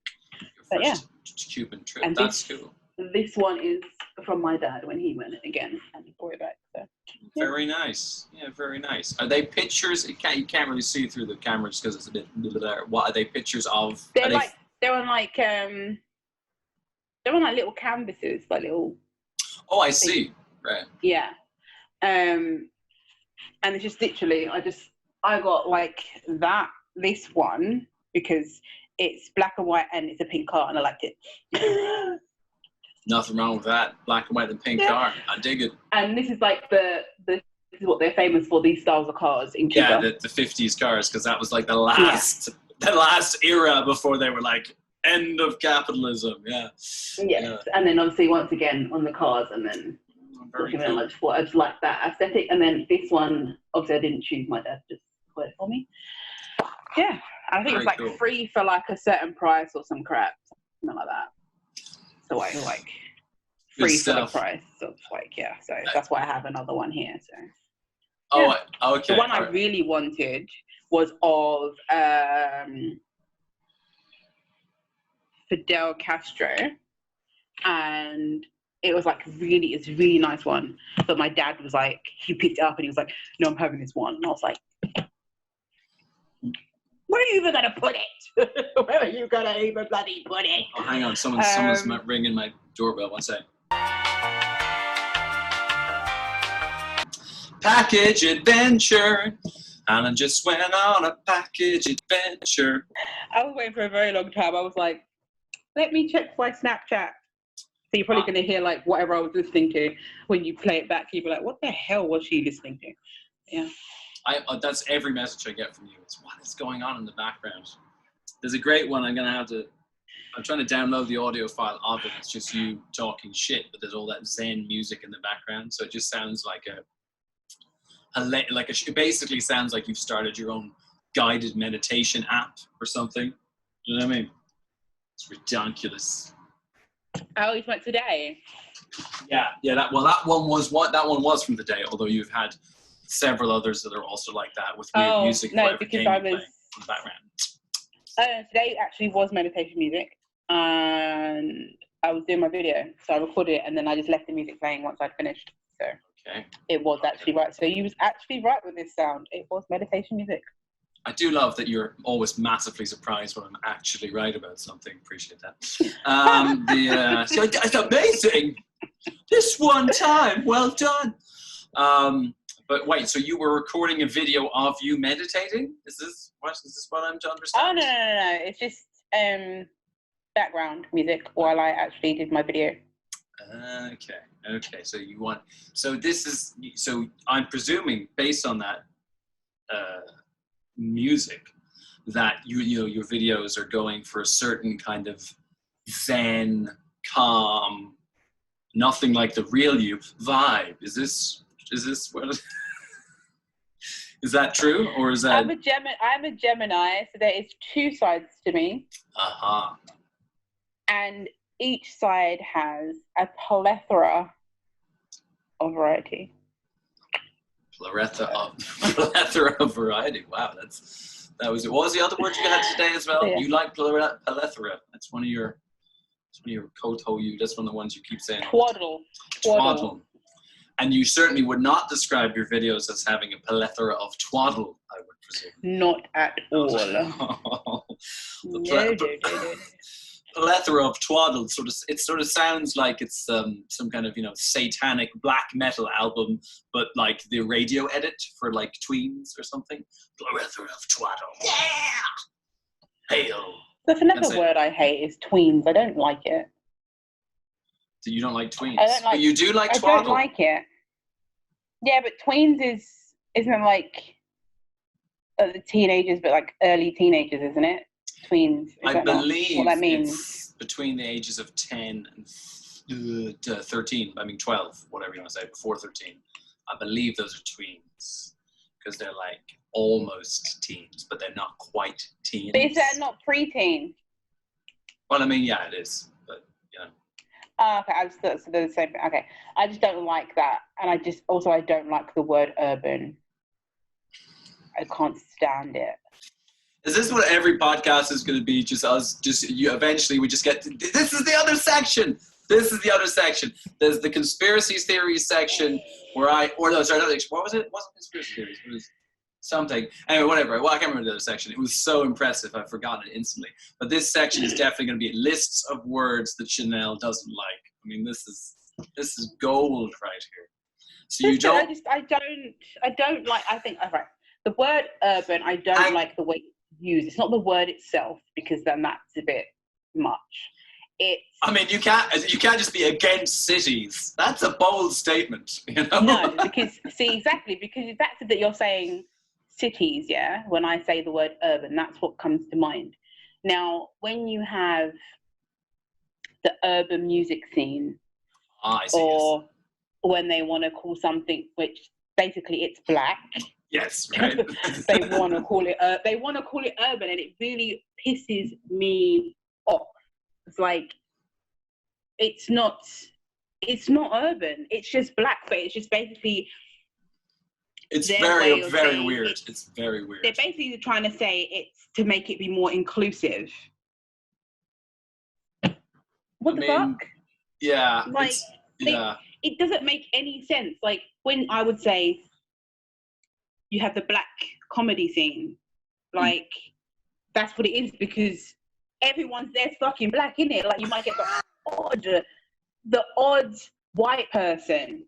But Cuban trip. And that's cool. This one is from my dad when he went again and he brought it back. So very nice. Yeah, very nice. Are they pictures? You can't really see through the camera just because it's a bit there. What are they pictures of? They're on little canvases, like little. Oh, I see. Right. Yeah. And it's just literally, I got like this one because it's black and white and it's a pink car and I liked it. Nothing wrong with that. Black and white and pink car. I dig it. And this is like this is what they're famous for, these styles of cars in Cuba. Yeah, the 50s cars, because that was like the last era before they were like, end of capitalism. Yeah. Yes. Yeah. And then obviously once again on the cars and then very cool. I just like that aesthetic. And then this one, obviously I didn't choose, my dad just got it for me. Yeah. I think it's like free for like a certain price or some crap, something like that. So like free for the price. So it's like, yeah. So that's why I have another one here. So. Oh, okay. The one I really wanted was of Fidel Castro and it was like it's a really nice one. But my dad was like, he picked it up and he was like, no, I'm having this one. And I was like, where are you even gonna put it? Where are you gonna even bloody put it? Oh, hang on, someone's ringing my doorbell. One sec. Package adventure. Alan just went on a package adventure. I was waiting for a very long time. I was like, let me check my Snapchat. So you're probably going to hear like whatever I was listening to. When you play it back, you'll be like, what the hell was she listening to? Yeah. That's every message I get from you. It's what is going on in the background. There's a great one. I'm trying to download the audio file of it. It's just you talking shit, but there's all that Zen music in the background. So it just sounds like it basically sounds like you've started your own guided meditation app or something. You know what I mean? It's ridiculous. Oh, you went today? Yeah. That one was from today. Although you've had several others that are also like that with weird music. No, because I was in the background. Today actually was meditation music, and I was doing my video, so I recorded it and then I just left the music playing once I'd finished. So okay. It was actually right. So you was actually right with this sound. It was meditation music. I do love that you're always massively surprised when I'm actually right about something. Appreciate that. So it's amazing. This one time, well done. But wait, so you were recording a video of you meditating? Is this what I'm to understand? Oh no. It's just background music while I actually did my video. Okay. So I'm presuming based on that music that your videos are going for a certain kind of zen, calm, nothing like the real you vibe. Is this what? Is that true, or is that? I'm a Gemini, so there is two sides to me. And each side has a plethora of variety. Plethora of variety. Wow, that was it. What was the other word you had today as well? Yeah. You like plethora. That's one of your koto you. That's one of the ones you keep saying. Twaddle. And you certainly would not describe your videos as having a plethora of twaddle, I would presume. Not at all. No. Plethora of twaddle. It sort of sounds like it's some kind of satanic black metal album, but like the radio edit for like tweens or something. Plethora of twaddle. Yeah. Hail. There's another word I hate is tweens. I don't like it. You don't like tweens? I don't like, but you do like twaddle. I don't like it. Yeah, but tweens isn't like the teenagers, but like early teenagers, isn't it? Tweens. I believe what that means? It's between the ages of 10 and 13. I mean 12, whatever you want to say, before 13. I believe those are tweens because they're like almost teens, but they're not quite teens. But is that not preteen? Well, I mean, yeah, it is. Okay, so they're the same thing. Okay, I just don't like that, and I don't like the word urban. I can't stand it. Is this what every podcast is going to be? Just us? Just you? Eventually, we just get to, this is the other section. There's the conspiracy theories section where what was it? It wasn't conspiracy theories. It was something. Anyway, whatever. Well, I can't remember the other section. It was so impressive. I've forgotten it instantly. But this section is definitely going to be lists of words that Chanel doesn't like. I mean, this is gold right here. So you don't. I don't like. I think right. The word urban. I don't like the way it's used. It's not the word itself because then that's a bit much. I mean, you can't just be against cities. That's a bold statement, No, because exactly because the fact that you're saying cities, yeah. When I say the word urban, that's what comes to mind. Now, when you have the urban music scene, or when they want to call something which basically it's black. Yes, right. they want to call it urban, and it really pisses me off. It's like it's not urban. It's just black, but it's just basically. It's very weird. It's very weird. They're basically trying to say it's to make it be more inclusive. What the fuck? Yeah. Like it doesn't make any sense. Like, when I would say you have the black comedy scene, like, that's what it is, because everyone's there fucking black, innit? Like, you might get the odd white person,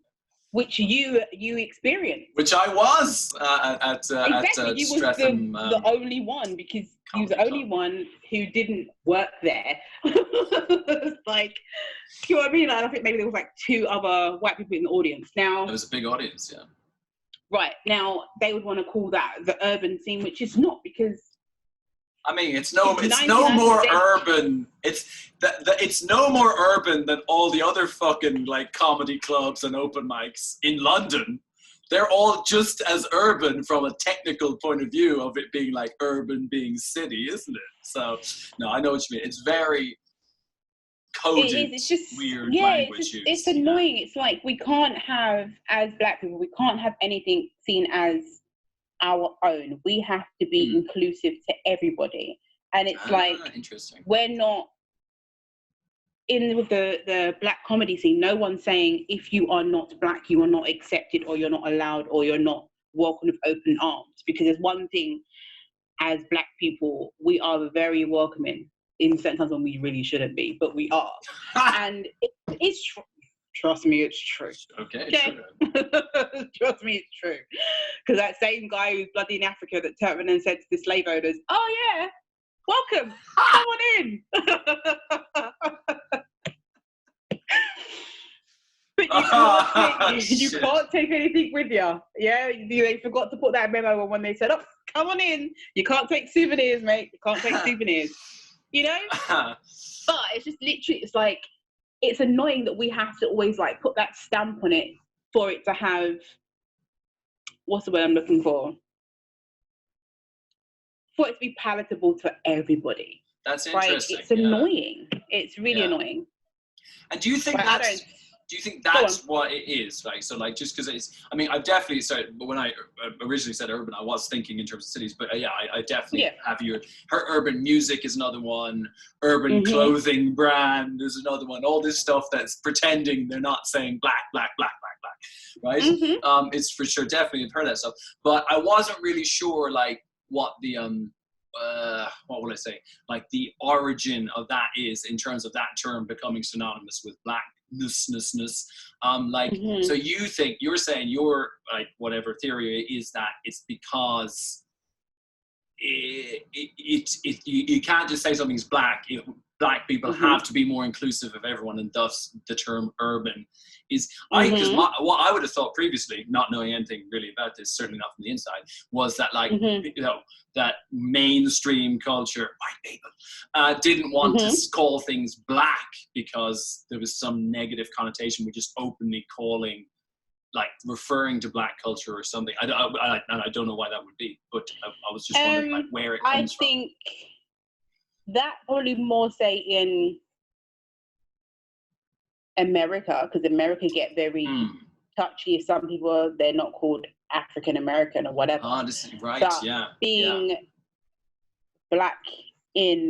which you experienced. Which I was at You was Streatham. the only one, because you was the only one who didn't work there. Like, you know what I mean? Like, I think maybe there was like 2 other white people in the audience. Now, it was a big audience, yeah. Right, now they would want to call that the urban scene, which is not, because I mean, it's no more urban. It's no more urban than all the other fucking like comedy clubs and open mics in London. They're all just as urban from a technical point of view of it being like urban being city, isn't it? So, no, I know what you mean. It's very coded, it's just weird language use. It's annoying. It's like, we can't have, as black people, we can't have anything seen as our own. We have to be inclusive to everybody. And it's like, interesting. We're not in with the black comedy scene. No one's saying, if you are not black, you are not accepted, or you're not allowed, or you're not welcome with open arms. Because there's one thing, as black people, we are very welcoming in certain times when we really shouldn't be, but we are. And it's true. Trust me, it's true. Okay. True. Trust me, it's true. Because that same guy who's bloody in Africa that turned around and said to the slave owners, "Oh yeah, welcome, come on in." But you can't take anything with you. Yeah, they forgot to put that memo on when they said, "Oh, come on in. You can't take souvenirs, mate. You can't take souvenirs." You know? But it's just literally, it's like, it's annoying that we have to always like put that stamp on it for it to have, what's the word I'm looking for? For it to be palatable to everybody. That's interesting. Like, it's annoying. It's really annoying. And do you think that's what it is? Like, so like, just because it's, I mean, I've definitely started, but when I originally said urban, I was thinking in terms of cities, but I definitely have her urban music is another one, urban clothing brand is another one, all this stuff that's pretending they're not saying black, right? It's for sure, definitely I've heard that stuff, but I wasn't really sure like what the, what will I say? Like the origin of that is in terms of that term becoming synonymous with black. So you're saying your like whatever theory is that it's because you can't just say something's black. Black people have to be more inclusive of everyone, and thus the term urban is. Because what I would have thought previously, not knowing anything really about this, certainly not from the inside, was that like that mainstream culture, white people, didn't want to call things black because there was some negative connotation with just openly calling, like referring to black culture or something. I don't know why that would be, but I was just wondering like where it comes from. I think that probably more say in America, because America get very touchy. Some people, they're not called African American or whatever. Oh, this is right. But being black in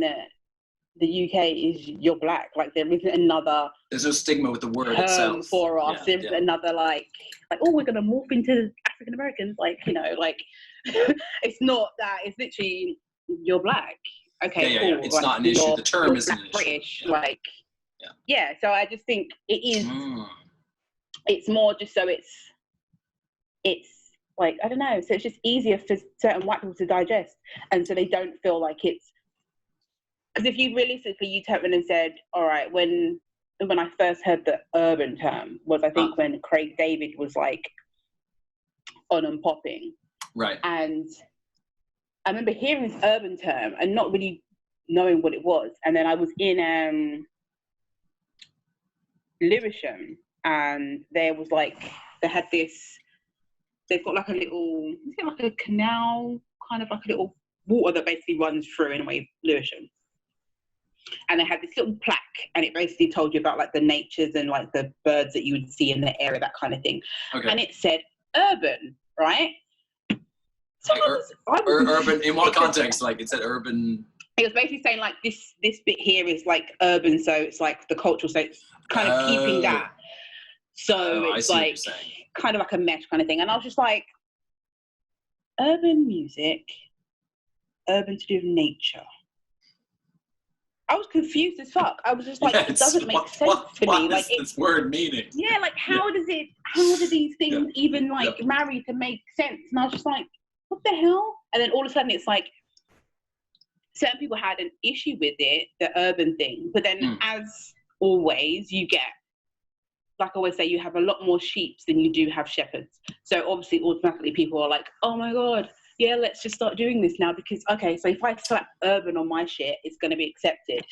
the UK is you're black. Like there isn't another. There's no stigma with the word itself for us. There's another like oh, we're gonna morph into African Americans. Like like it's not that. It's literally you're black. Okay, cool. It's not an issue. The term isn't an issue. British, so I just think it is. It's more just so it's like I don't know. So it's just easier for certain white people to digest, and so they don't feel like it's. Because if you realistically, you turned and said, all right, when I first heard the urban term was I think when Craig David was like on and popping, right? And I remember hearing this urban term and not really knowing what it was. And then I was in Lewisham, and there was like, they had this, they've got like a little, is it like a canal, kind of like a little water that basically runs through in a way, Lewisham. And they had this little plaque, and it basically told you about like the natures and like the birds that you would see in the area, that kind of thing. Okay. And it said urban, right? Urban in what context? Like it said urban. It was basically saying like this bit here is like urban, so it's like the cultural, so it's kind of keeping that. So I it's see what like you're saying. kind of like a mesh kind of thing. And I was just like, urban music, urban to do with nature. I was confused as fuck. I was just like, it doesn't make sense to me. Like, this word meaning? Yeah, like how do these things even like marry to make sense? And I was just like, what the hell? And then all of a sudden it's like, certain people had an issue with it, the urban thing. But then as always, you get, like I always say, you have a lot more sheep than you do have shepherds. So obviously automatically people are like, oh my God, yeah, let's just start doing this now because, okay, so if I slap urban on my shit, it's going to be accepted.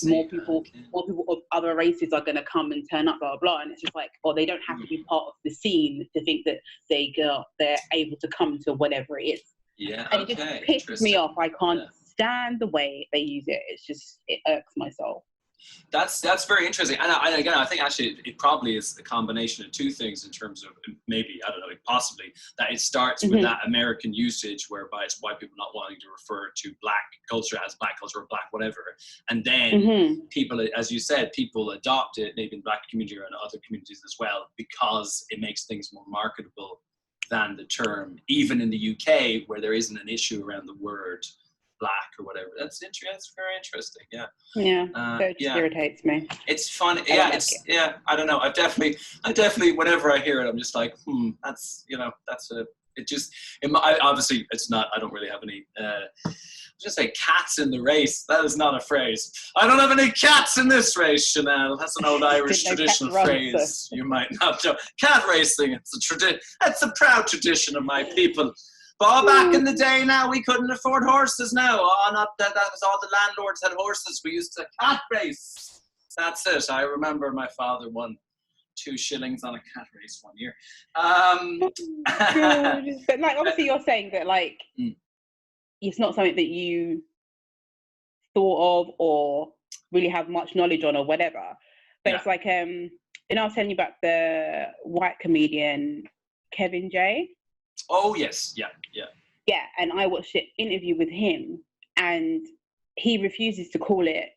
More people of other races are going to come and turn up, blah, blah, blah. And it's just like, or they don't have to be part of the scene to think that they're able to come to whatever it is. Yeah, and it just pisses me off. I can't stand the way they use it. It's just, it irks my soul. That's very interesting, and I think actually it probably is a combination of two things in terms of maybe, I don't know, possibly that it starts with that American usage whereby it's white people not wanting to refer to black culture as black culture or black whatever, and then people, as you said, people adopt it maybe in the black community or in other communities as well because it makes things more marketable than the term, even in the UK where there isn't an issue around the word black or whatever. That's interesting. That's very interesting. It just irritates me. It's fun. I don't know. I definitely whenever I hear it, I'm just like, that's it just, obviously it's not, I don't really have any, just say cats in the race. That is not a phrase. I don't have any cats in this race, Chanel. That's an old Irish traditional phrase. You might not know. Cat racing, it's a proud tradition of my people. But back in the day now, we couldn't afford horses now. That was all the landlords had horses. We used to cat race. That's it. I remember my father won 2 shillings on a cat race one year. But like, obviously you're saying that like, it's not something that you thought of or really have much knowledge on or whatever. But it's like, I was telling you about the white comedian, Kevin J. Oh, yes. Yeah. Yeah, and I watched an interview with him, and he refuses to call it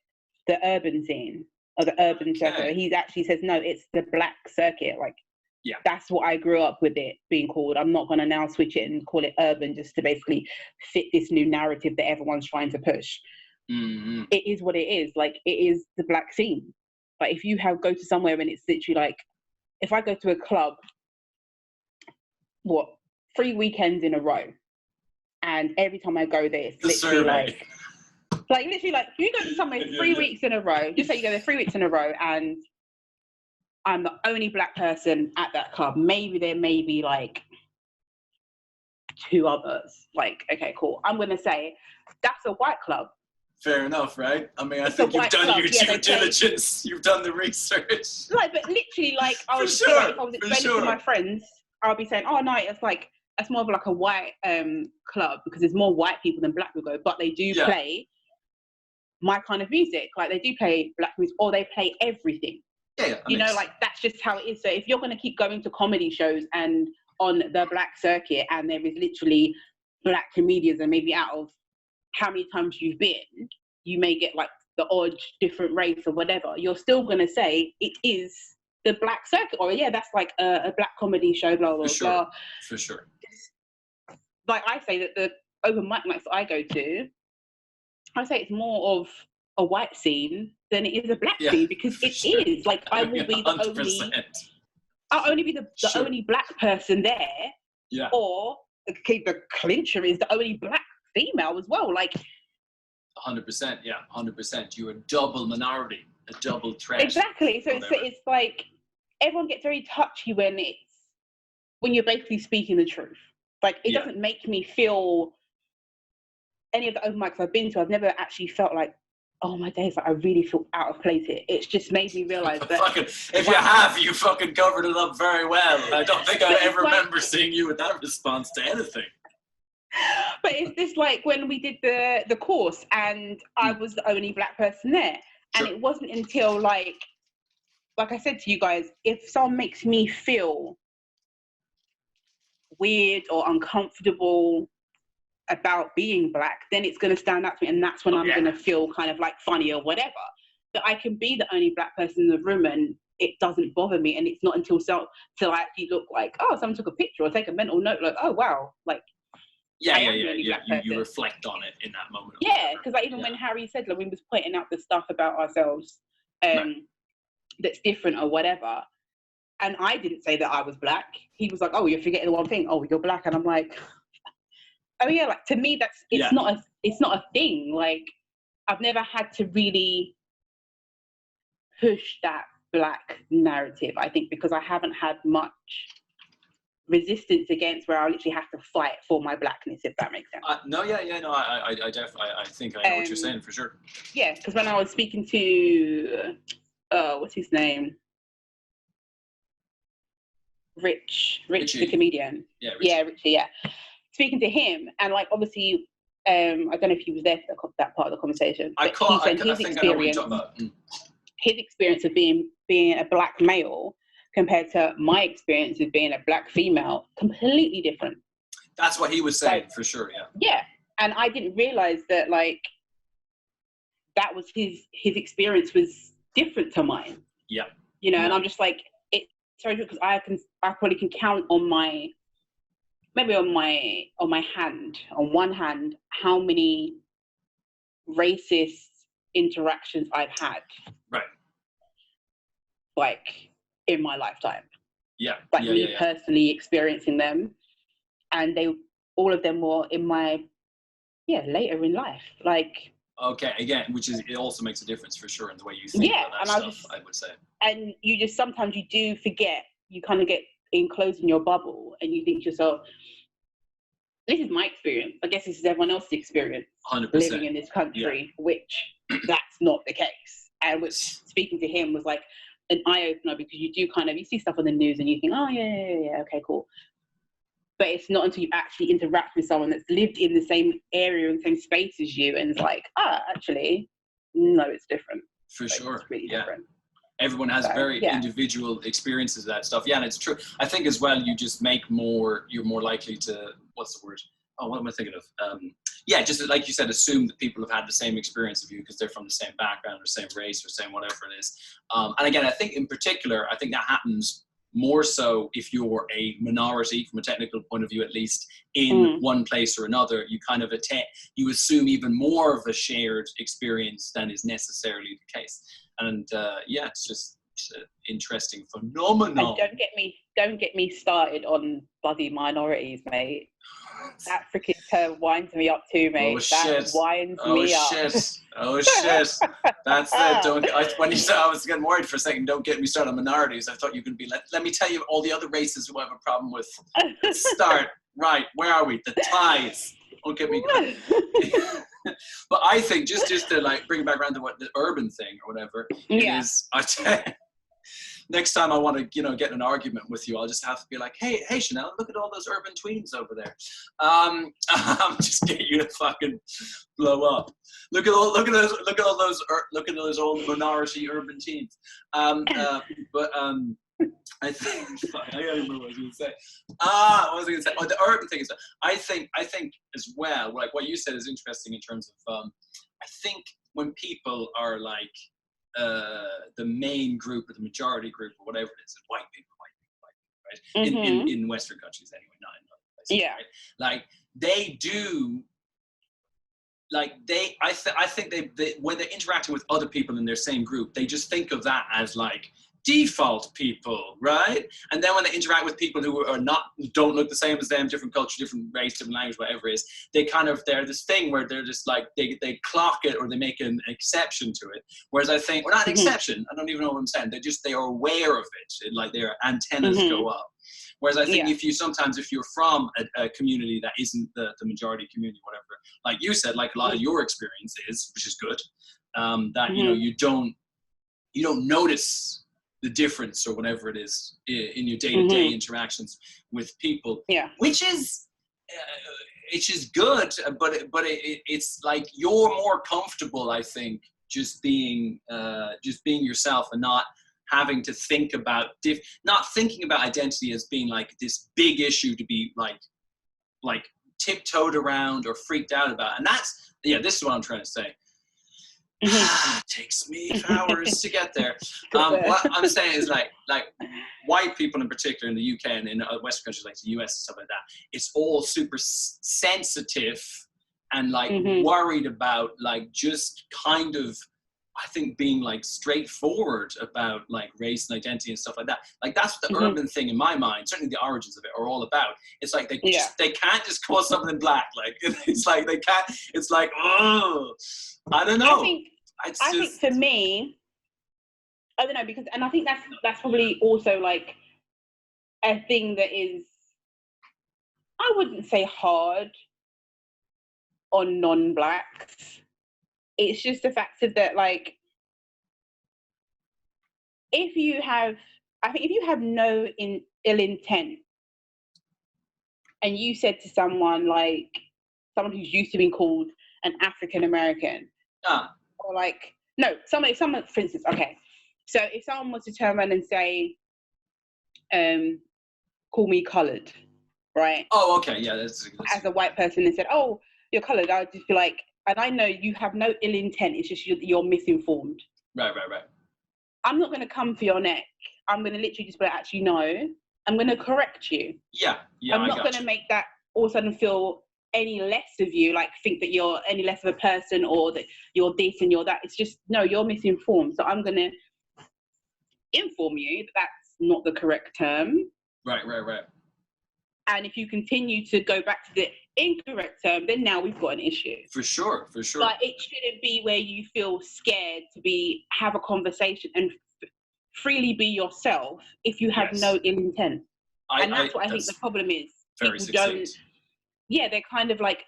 the urban scene or the urban circuit. He actually says, no, it's the black circuit. Like, that's what I grew up with it being called. I'm not going to now switch it and call it urban just to basically fit this new narrative that everyone's trying to push. It is what it is. Like, it is the black scene. Like, if you go to somewhere and it's literally like, if I go to a club, 3 weekends in a row, and every time I go there, it's literally like literally like you go to somewhere 3 weeks in a row. Just say you go there 3 weeks in a row, and I'm the only black person at that club. Maybe there may be like 2 others. Like, okay, cool. I'm gonna say that's a white club. Fair enough, right? I mean, I think you've done your due diligence. You've done the research. Like, but literally, like, if I was explaining to my friends, I'll be saying, oh no, it's like, it's more of like a white club because there's more white people than black people go, but they do play my kind of music. Like, they do play black music, or they play everything. You know, like, that's just how it is. So if you're going to keep going to comedy shows and on the black circuit, and there is literally black comedians, and maybe out of how many times you've been, you may get like the odd different race or whatever, you're still going to say it is the black circuit, or that's like a black comedy show, blah, blah, blah. For sure. Like, I say that the open mic nights that I go to, I say it's more of a white scene than it is a black scene, because it is. Like, I will be the 100%. I'll only be the only black person there, or the clincher is the only black female as well. Like, 100%, 100%. You're a double minority, a double threat. Exactly. So it's like everyone gets very touchy when you're basically speaking the truth. Like, it doesn't make me feel, any of the open mics I've been to, I've never actually felt like, oh my days, like, I really feel out of place here. It's just made me realise that you fucking covered it up very well. I don't think I ever remember seeing you with that response to anything. But it's this, like, when we did the course and I was the only black person there, and it wasn't until like I said to you guys, if someone makes me feel weird or uncomfortable about being black, then it's going to stand out to me, and that's when I'm going to feel kind of like funny or whatever. But I can be the only black person in the room, and it doesn't bother me, and it's not until I actually look like, oh, someone took a picture or take a mental note, like, oh wow, like Yeah. black You reflect on it in that moment. Yeah, because like even when Harry said, like, we was pointing out the stuff about ourselves that's different or whatever, and I didn't say that I was black. He was like, oh, you're forgetting the one thing. Oh, you're black, and I'm like, oh yeah, like to me it's not a thing. Like I've never had to really push that black narrative, I think, because I haven't had much resistance against where I literally have to fight for my blackness, if that makes sense. I definitely, I think I know what you're saying for sure. Yeah, because when I was speaking to, what's his name? Rich, the comedian. Yeah, Richie, yeah. Speaking to him, and like obviously, I don't know if he was there for that part of the conversation. I think I know what you're talking about. His experience of being a black male compared to my experience of being a black female, completely different. That's what he was saying, for sure, yeah. Yeah, and I didn't realize that, like, that was his experience was different to mine. Yeah. You know, and I'm just like, it's sorry, because I probably can count on on one hand, how many racist interactions I've had. Right. Like, in my lifetime. Yeah. Like me personally experiencing them, and all of them were in my later in life. Like, okay, again, it also makes a difference for sure in the way you think about that stuff, I would say. And you just sometimes you do forget, you kind of get enclosed in your bubble, and you think to yourself, this is my experience. I guess this is everyone else's experience 100%. Living in this country, which that's not the case. And which speaking to him was like an eye-opener, because you do you see stuff on the news and you think, oh yeah, okay, cool. But it's not until you actually interact with someone that's lived in the same area and same space as you, and it's like, actually, no, it's different. For sure. It's really different. Everyone has very individual experiences of that stuff. Yeah, and it's true. I think as well, you just you're more likely to, what's the word? Oh, what am I thinking of? Just like you said, assume that people have had the same experience of you because they're from the same background or same race or same whatever it is. And again, I think in particular, I think that happens more so if you're a minority, from a technical point of view at least, in one place or another. You kind of you assume even more of a shared experience than is necessarily the case. And it's just an interesting phenomenon. And don't get me started on bloody minorities, mate. That freaking term winds me up too, mate. That winds me up. Oh shit! That's it. When you said, I was getting worried for a second. Don't get me started on minorities. I thought you could be. Let me tell you all the other races who I have a problem with. Let's start right. Where are we? The Thais. Don't get me going. But I think just to like bring it back around to what the urban thing or whatever is. Next time I want to, get in an argument with you, I'll just have to be like, hey, Chanel, look at all those urban tweens over there. Just get you to fucking blow up. Look at all those old minority urban teens. I think I don't remember what I was going to say. What was I going to say? Oh, the urban thing is. I think as well. Like what you said is interesting in terms of. I think when people are like. The main group or the majority group or whatever it is, white people, right? Mm-hmm. In Western countries anyway, not in other places. Yeah. Right? Like they do. Like I think they when they're interacting with other people in their same group, they just think of that as like default people, right? And then when they interact with people who don't look the same as them, different culture, different race, different language, whatever it is, they're this thing where they're just like they clock it or they make an exception to it. Whereas I think, or not an exception, I don't even know what I'm saying. They are aware of it, like their antennas go up. Whereas I think if you're from a community that isn't the majority community, whatever, like you said, like a lot of your experience is, which is good, that you don't notice the difference or whatever it is in your day-to-day interactions with people, which is good, but it's like you're more comfortable, I think, just being yourself and not having to think about not thinking about identity as being like this big issue to be like tiptoed around or freaked out about. And this is what I'm trying to say. It takes me hours to get there. What I'm saying is like white people in particular in the UK and in Western countries like the US and stuff like that, it's all super sensitive and like worried about like just kind of, I think, being like straightforward about like race and identity and stuff like that. Like that's the urban thing in my mind. Certainly the origins of it are all about. It's like they can't just call something black. Like it's like they can't. It's like, oh, I don't know. I think for me, I don't know, because, and I think that's probably also like a thing that is, I wouldn't say hard on non-blacks. It's just the fact of that, like, if you have no ill intent, and you said to someone, like, someone who's used to being called an African American, or like, no, someone, for instance, okay, so if someone was to turn around and say, call me coloured, right? Oh, okay, yeah, that's as a white person, and said, oh, you're coloured, I would just be like, and I know you have no ill intent, it's just you're misinformed. Right. I'm not going to come for your neck. I'm going to literally just be like, actually, no, I'm going to correct you. Yeah, I'm not going to make that all of a sudden feel any less of you, like think that you're any less of a person or that you're this and you're that. It's just, no, you're misinformed. So I'm going to inform you that that's not the correct term. Right. And if you continue to go back to the incorrect term, then now we've got an issue. For sure. But it shouldn't be where you feel scared to have a conversation and freely be yourself if you have no ill intent. And that's what I think the problem is. Very People don't. Yeah, they're kind of like,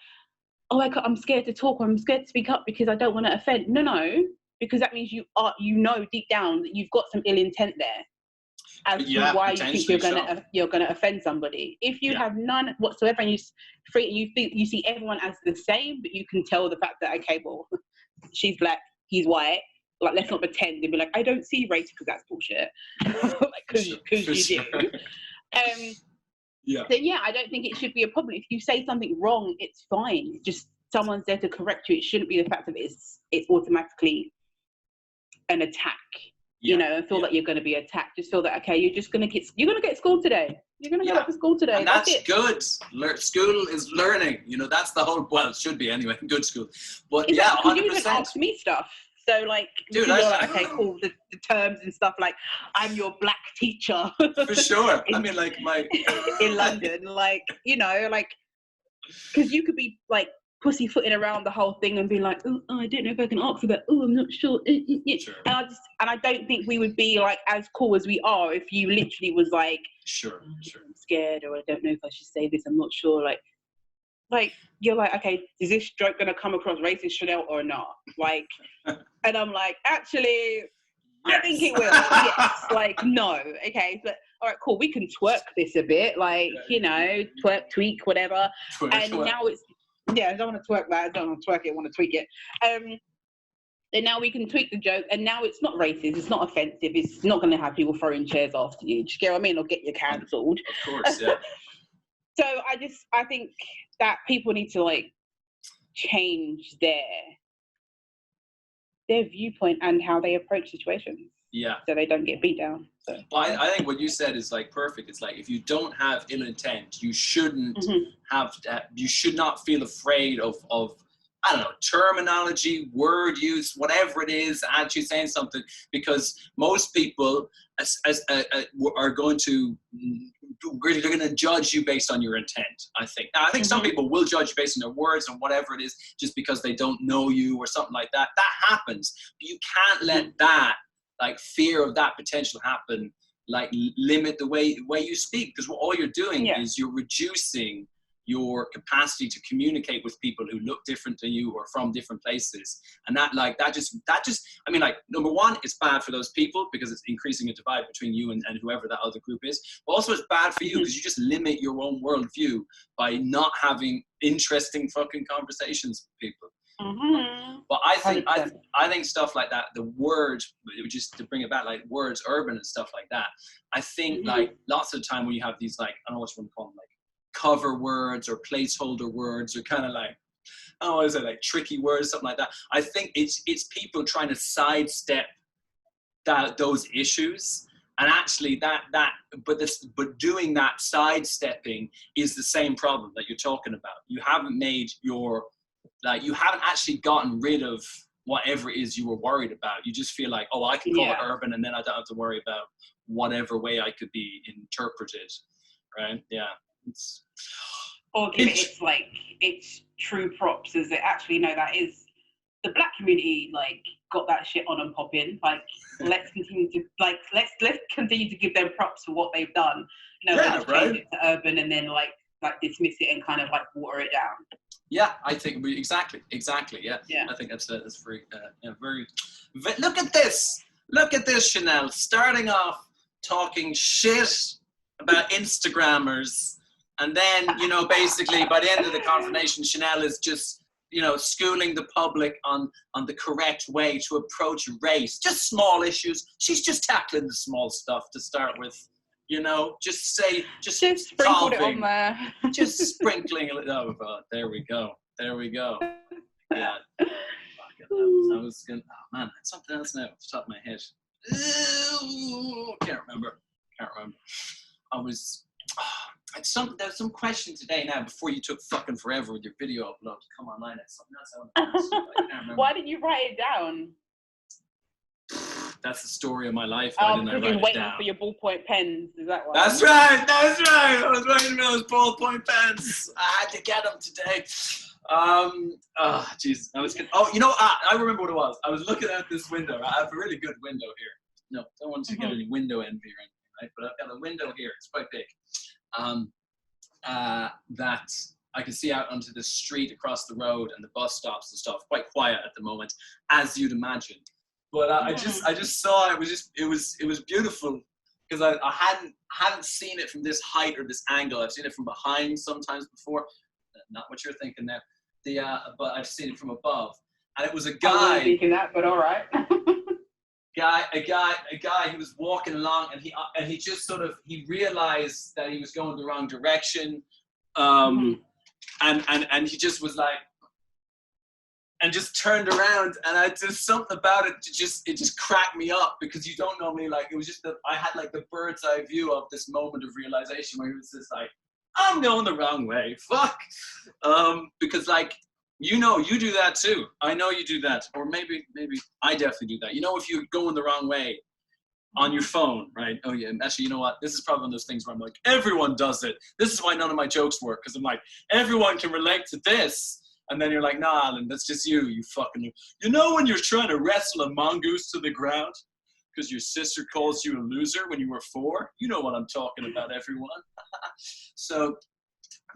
oh, I'm scared to talk, or I'm scared to speak up because I don't want to offend. No, because that means you know deep down that you've got some ill intent there. As to why you think you're gonna offend somebody. If you have none whatsoever, and you think you see everyone as the same, but you can tell the fact that, okay, well, she's black, he's white. Like, let's not pretend and be like, I don't see race because that's bullshit. Because you do. Then I don't think it should be a problem. If you say something wrong, it's fine. Just someone's there to correct you. It shouldn't be the fact that it's automatically an attack. You know, and feel like you're going to be attacked. Just feel that, okay, you're going to get schooled today. You're going to go back to school today. And that's good. School is learning. You know, that's the whole, well, it should be anyway, good school. But exactly, 100%. You even ask me stuff. So, like, dude, you're like, okay, cool, the terms and stuff, like, I'm your black teacher. For sure. I mean, like, in London, like, you know, like, because you could be, like, pussyfooting around the whole thing and being like, oh, I don't know if I can ask for that. Oh, I'm not sure. Sure. And I don't think we would be like as cool as we are if you literally was like, sure. I'm scared, or I don't know if I should say this. I'm not sure. Like you're like, okay, is this joke gonna come across racist, Chanel, or not? Like, and I'm like, actually, yes. I think it will. Yes. Like, no. Okay, but all right, cool. We can twerk this a bit, like, you know, twerk, tweak, whatever. Now it's. Yeah, I don't want to twerk that. I don't want to twerk it. I want to tweak it. And now we can tweak the joke, and now it's not racist. It's not offensive. It's not going to have people throwing chairs after you. Do you get what I mean? Or get you cancelled. Of course, yeah. So I think that people need to like change their viewpoint and how they approach situations. Yeah. So they don't get beat down. So. Well, I think what you said is like perfect. It's like if you don't have ill intent, you shouldn't you should not feel afraid of I don't know, terminology, word use, whatever it is, actually saying something, because most people are going to they're going to judge you based on your intent. I think. Now, I think some people will judge you based on their words and whatever it is, just because they don't know you or something like that. That happens, but you can't let that. Like fear of that potential happen, like limit the way you speak, because all you're doing is you're reducing your capacity to communicate with people who look different than you or from different places. And that just, I mean, like, number one, it's bad for those people because it's increasing a divide between you and whoever that other group is. But also it's bad for you because you just limit your own worldview by not having interesting fucking conversations with people. But I think stuff like that, the word, just to bring it back, like words, urban and stuff like that. I think like lots of the time when you have these, like, I don't know what you want to call them, like cover words or placeholder words, or kind of like I don't want to say like tricky words, something like that. I think it's people trying to sidestep those issues, and actually but doing that sidestepping is the same problem that you're talking about. You haven't you haven't actually gotten rid of whatever it is you were worried about. You just feel like, oh, I can call it urban, and then I don't have to worry about whatever way I could be interpreted, right? Yeah. Or give it's true props, as it actually, no, that is the black community, like, got that shit on and popping. Like, let's continue to give them props for what they've done. No, let's change it to urban and then like dismiss it and kind of like water it down. Yeah, I think exactly. Yeah. I think that's very, very. Look at this, Chanel. Starting off talking shit about Instagrammers, and then basically by the end of the conversation, Chanel is just schooling the public on the correct way to approach race. Just small issues. She's just tackling the small stuff to start with. Just sprinkled it on there. Just sprinkling a little. Oh, God, there we go. Yeah. I was gonna. Oh man, that's something else now. Off the top of my head. Can't remember. There's some question today now before you took fucking forever with your video upload to come online. It's something else I want to ask you. I can't remember. Why didn't you write it down? That's the story of my life. Why didn't I write it down? Waiting for your ballpoint pens. Is that why? That's right. I was writing those ballpoint pens. I had to get them today. Jeez. I remember what it was. I was looking out this window. I have a really good window here. No, don't want to get any window envy or anything, right? But I've got a window here. It's quite big. That I can see out onto the street across the road and the bus stops and stuff. Quite quiet at the moment, as you'd imagine. But I just saw it was beautiful, because I hadn't seen it from this height or this angle. I've seen it from behind sometimes before. Not what you're thinking there. But I've seen it from above, and it was a guy. I wasn't thinking that, but all right. A guy who was walking along, and he just sort of realized that he was going the wrong direction, and he just was like, and just turned around, and just something about it just cracked me up, because you don't normally, like, it was just that I had like the bird's eye view of this moment of realization where he was just like, I'm going the wrong way, fuck, because like, you do that too. I know you do that, or maybe I definitely do that. If you're going the wrong way on your phone, right? Oh yeah, actually, you know what? This is probably one of those things where I'm like, everyone does it. This is why none of my jokes work, because I'm like, everyone can relate to this. And then you're like, nah, Alan, that's just you fucking... when you're trying to wrestle a mongoose to the ground because your sister calls you a loser when you were 4? You know what I'm talking about, everyone. So,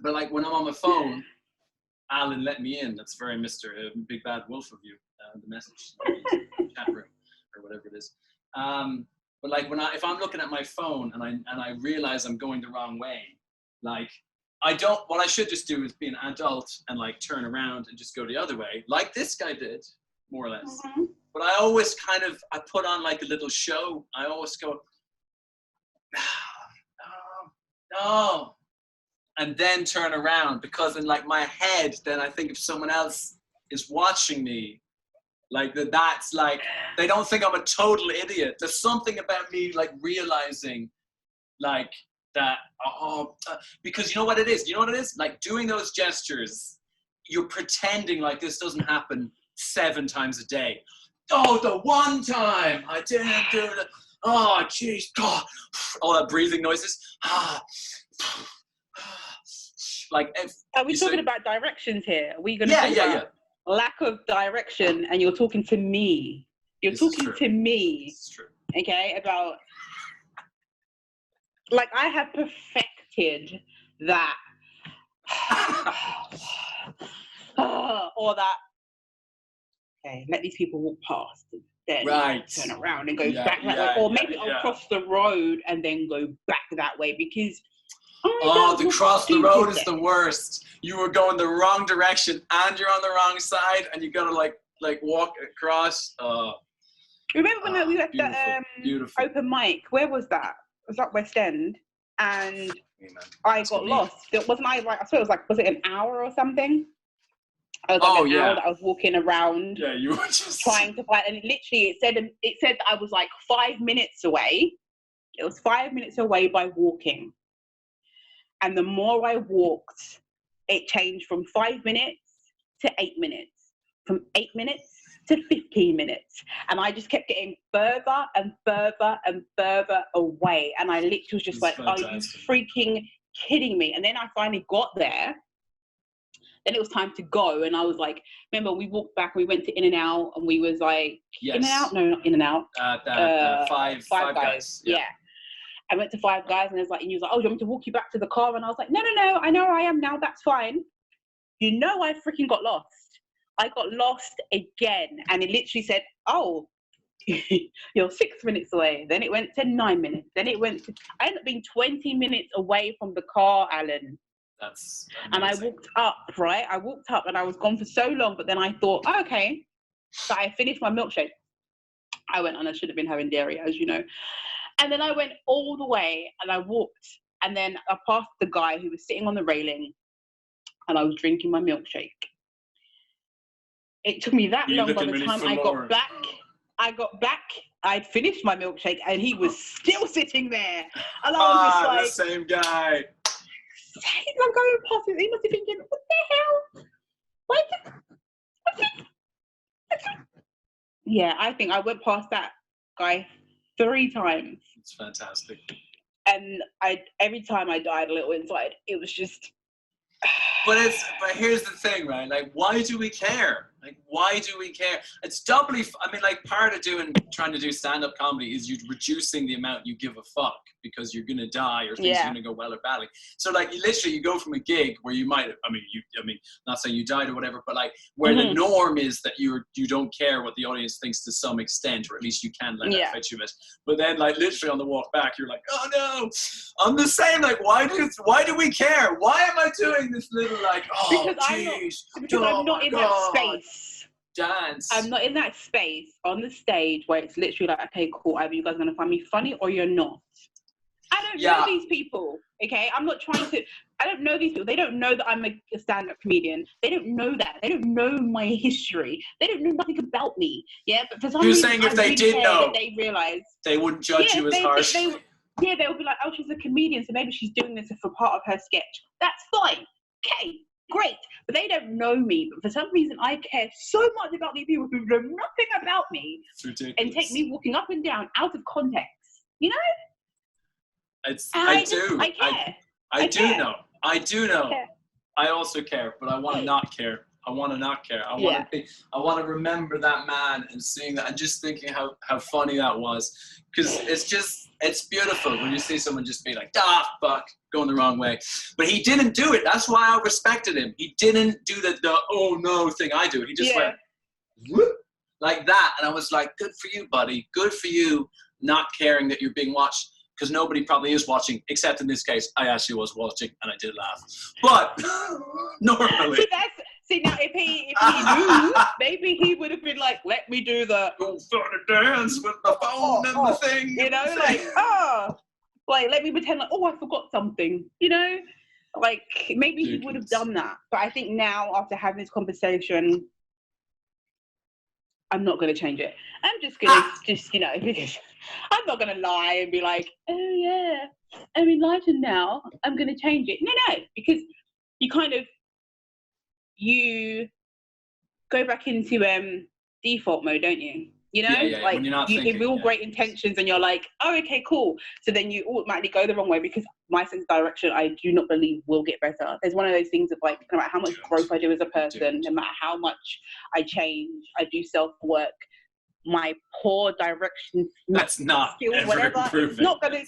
but like when I'm on my phone, Alan, let me in. That's very Mr. Big Bad Wolf of you, the message, chat room, or whatever it is. But like if I'm looking at my phone and I realize I'm going the wrong way, like... what I should just do is be an adult and like turn around and just go the other way, like this guy did, more or less. Mm-hmm. But I always I put on like a little show. I always go, no, and then turn around, because in like my head, then I think if someone else is watching me, like that's like, they don't think I'm a total idiot. There's something about me like realizing like, that, because you know what it is? Like doing those gestures, you're pretending like this doesn't happen 7 times a day. Oh, the one time I didn't do it. Oh, jeez. God. All that breathing noises. Like, are we talking about directions here? Are we going to talk about lack of direction? And you're talking to me. You're talking to me. This is true. Okay, about... Like, I have perfected that, or that, okay, let these people walk past, then turn around and go back that way. Or maybe I'll cross the road and then go back that way, because... the cross the road is the worst. You were going the wrong direction and you're on the wrong side, and you gotta like walk across. Remember when we were at the open mic? Where was that? It was at West End, and I got lost. Wasn't I right? I swear it was like, was it an hour or something? I was like an owl that I was walking around. Yeah, you were just trying to find, and it said that I was like 5 minutes away. It was 5 minutes away by walking. And the more I walked, it changed from 5 minutes to 8 minutes, from 8 minutes to 15 minutes. And I just kept getting further and further and further away. And I literally was just like, fantastic. Are you freaking kidding me? And then I finally got there. Then it was time to go. And I was like, remember, we walked back, we went to In-N-Out, and we was like, yes. In-N-Out? No, not In-N-Out. Five Guys. Yeah. I went to Five Guys, and he was like, oh, do you want me to walk you back to the car? And I was like, no, I know where I am now, that's fine. You know, I freaking got lost. I got lost again. And it literally said, oh, you're 6 minutes away. Then it went to 9 minutes. Then I ended up being 20 minutes away from the car, Alan. That's amazing. And I walked up, right? I walked up and I was gone for so long, but then I thought, oh, okay. So I finished my milkshake. I went on, I should have been having dairy, as you know. And then I went all the way and I walked, and then I passed the guy who was sitting on the railing, and I was drinking my milkshake. It took me that long by the time I got back, I'd finished my milkshake and he was still sitting there. And I was just like, the same guy. I'm going past it. He must be thinking, what the hell? Yeah, I think I went past that guy 3 times. It's fantastic. And every time I died a little inside. It was just. But here's the thing, right? Like, why do we care? Like, why do we care? It's doubly. Part of trying to do stand-up comedy is you reducing the amount you give a fuck because you're gonna die or things are gonna go well or badly. So like, you go from a gig where you might. Not saying you died or whatever, but like where the norm is that you don't care what the audience thinks to some extent, or at least you can let that affect you a bit. But then, like, literally on the walk back, you're like, oh no, I'm the same. Like, why do we care? Why am I doing this little because I'm not in that space. Dance. I'm not in that space on the stage where it's literally like, okay, cool, either you guys are going to find me funny or you're not. I don't know these people, okay? I'm not trying to, I don't know these people. They don't know that I'm a stand-up comedian. They don't know that. They don't know my history. They don't know nothing about me, yeah? But for some reason, saying if they did know, they realize they wouldn't judge you as harshly. They would be like, oh, she's a comedian, so maybe she's doing this for part of her sketch. That's fine. Okay, great. But they don't know me. But for some reason, I care so much about these people who know nothing about me and take me walking up and down out of context. You know? I care. I do know. I also care, but I want to not care. I want to not care. I want to remember that man and seeing that and just thinking how funny that was. Because it's beautiful when you see someone just be like, fuck, going the wrong way. But he didn't do it. That's why I respected him. He didn't do the oh no thing I do. He just went whoop, like that. And I was like, good for you, buddy. Good for you not caring that you're being watched. Because nobody probably is watching, except in this case, I actually was watching and I did laugh. But normally. See, now if he knew, maybe he would have been like, let me do the dance with the phone and the thing. You know, let me pretend like, I forgot something. You know, like maybe he would have done that. But I think now, after having this conversation, I'm not going to change it. I'm just going to, because I'm not going to lie and be like, oh yeah, I'm enlightened now, I'm going to change it. No, because you go back into default mode, don't you? You know, like when you're not thinking, you give all great intentions and you're like, oh, okay, cool. So then you automatically go the wrong way because my sense of direction, I do not believe will get better. There's one of those things of like, no matter how much growth I do as a person, no matter how much I change, I do self-work, my poor direction, that's not skills, whatever, it's not going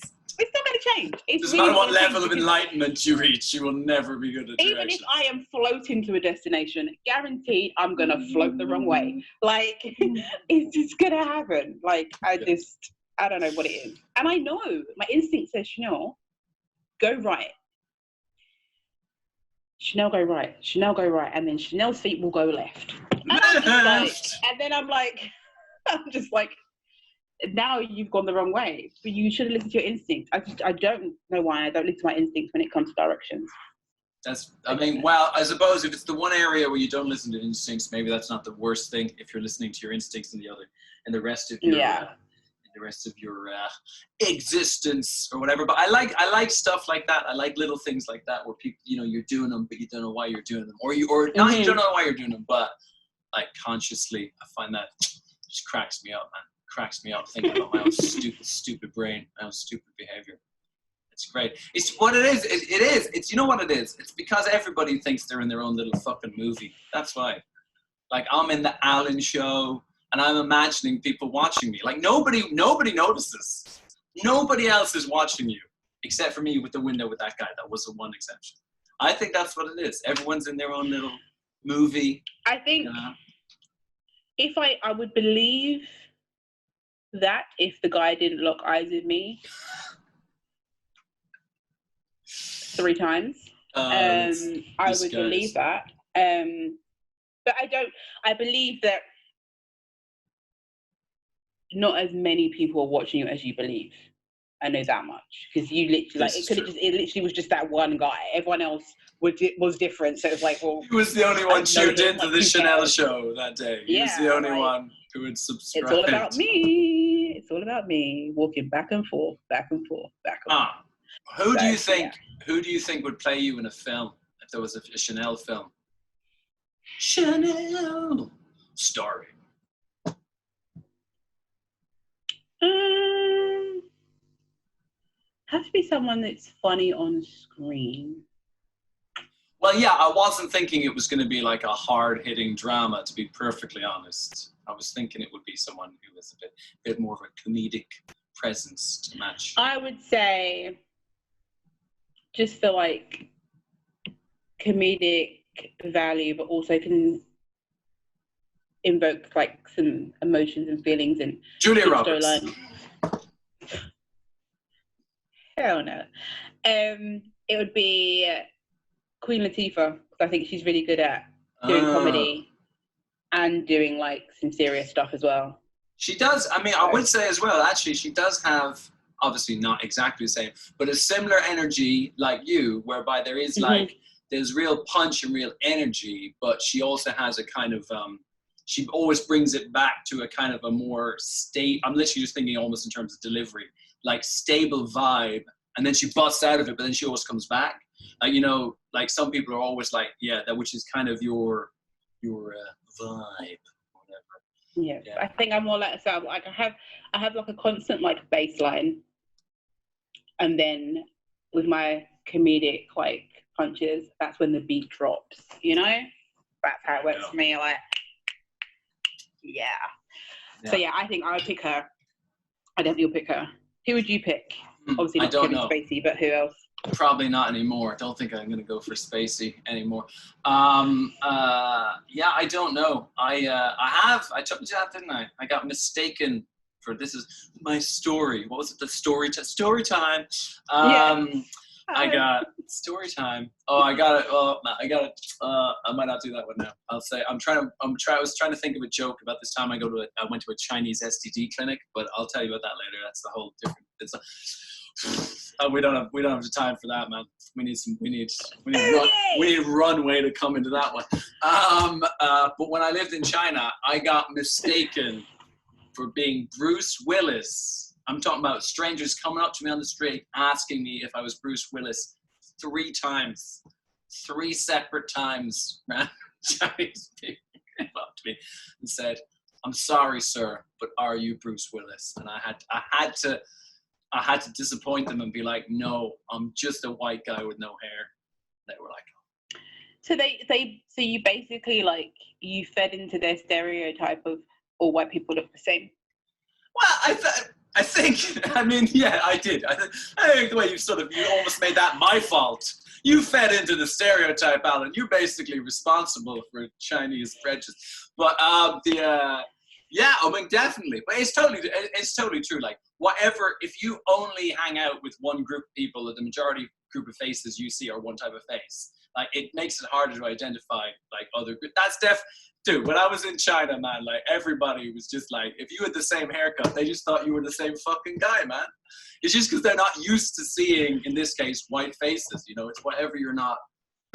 to change. It doesn't matter what level of enlightenment you reach, you will never be good at directions. Even if I am floating to a destination, guaranteed I'm going to float the wrong way. Like, it's just going to happen. Like, I don't know what it is. And I know, my instinct says, Chanel, go right. Chanel, go right. Chanel, go right. And then Chanel's feet will go left. And then I'm just like, now you've gone the wrong way. But you should have listened to your instinct. I don't know why I don't listen to my instincts when it comes to directions. I mean, well, I suppose if it's the one area where you don't listen to instincts, maybe that's not the worst thing if you're listening to your instincts in the rest of your existence or whatever. But I like stuff like that. I like little things like that where people, you're doing them, but you don't know why you're doing them, or you don't know why you're doing them, but like consciously. I find that just cracks me up, man. Cracks me up thinking about my own stupid brain, my own stupid behavior. It's great. It's what it is. It is. It's, you know what it is? It's because everybody thinks they're in their own little fucking movie. That's why. Like, I'm in the Alan show, and I'm imagining people watching me. Like, nobody notices. Nobody else is watching you, except for me with the window with that guy. That was the one exception. I think that's what it is. Everyone's in their own little movie. I think if I would believe that if the guy didn't lock eyes with me 3 times, I would believe that. But I believe that not as many people are watching you as you believe. I know that much, because you literally, it literally was just that one guy. Everyone else was different. So it was like, well, he was the only one tuned into the Chanel show that day. He was the only one who would subscribe. It's all about me. It's all about me, walking back and forth, back and forth, back and forth. Who do you think? Who do you think would play you in a film if there was a Chanel film? Chanel starring. Has to be someone that's funny on screen. Well, yeah, I wasn't thinking it was going to be like a hard-hitting drama, to be perfectly honest. I was thinking it would be someone who was a bit more of a comedic presence to match. I would say, just for like comedic value, but also can invoke like some emotions and feelings and Julia Roberts. Hell no. It would be Queen Latifah, because I think she's really good at doing comedy and doing like some serious stuff as well. She does. I mean, I would say as well, actually, she does have, obviously not exactly the same, but a similar energy like you, whereby there is like, there's real punch and real energy, but she also has a kind of, she always brings it back to a kind of a more I'm literally just thinking almost in terms of delivery, like stable vibe, and then she busts out of it, but then she always comes back. Like, like some people are always like, yeah, that, which is kind of your vibe. Yeah, I think I'm more like, so like I have like a constant like baseline, and then with my comedic like punches, that's when the beat drops. That's how it works for me. Like, yeah. So yeah, I think I would pick her. I definitely would pick her. Who would you pick? Obviously not Kevin Spacey, but who else? Probably not anymore. I don't think I'm going to go for Spacey anymore. Yeah, I don't know. I told you that, didn't I? I got mistaken for, this is my story. What was it? The story time. I got story time. Oh, I got it. Oh, I got it. I might not do that one now. I'll say I was trying to think of a joke about this time I went to a Chinese STD clinic, but I'll tell you about that later. That's the whole different. We don't have the time for that, man. We need runway to come into that one. But when I lived in China, I got mistaken for being Bruce Willis. I'm talking about strangers coming up to me on the street asking me if I was Bruce Willis 3 times. 3 separate times, man. Chinese people came up to me and said, "I'm sorry, sir, but are you Bruce Willis?" And I had to disappoint them and be like, "No, I'm just a white guy with no hair." They were like, "Oh." So you basically like, you fed into their stereotype of all white people look the same. Well, I think, I mean, yeah, I did. I think the way you almost made that my fault. You fed into the stereotype, Alan. You're basically responsible for Chinese prejudice. But yeah, I mean, definitely. But it's totally true. Like, whatever, if you only hang out with one group of people, the majority group of faces you see are one type of face. Like, it makes it harder to identify like other groups. Dude, when I was in China, man, like everybody was just like, if you had the same haircut, they just thought you were the same fucking guy, man. It's just because they're not used to seeing, in this case, white faces. It's whatever you're not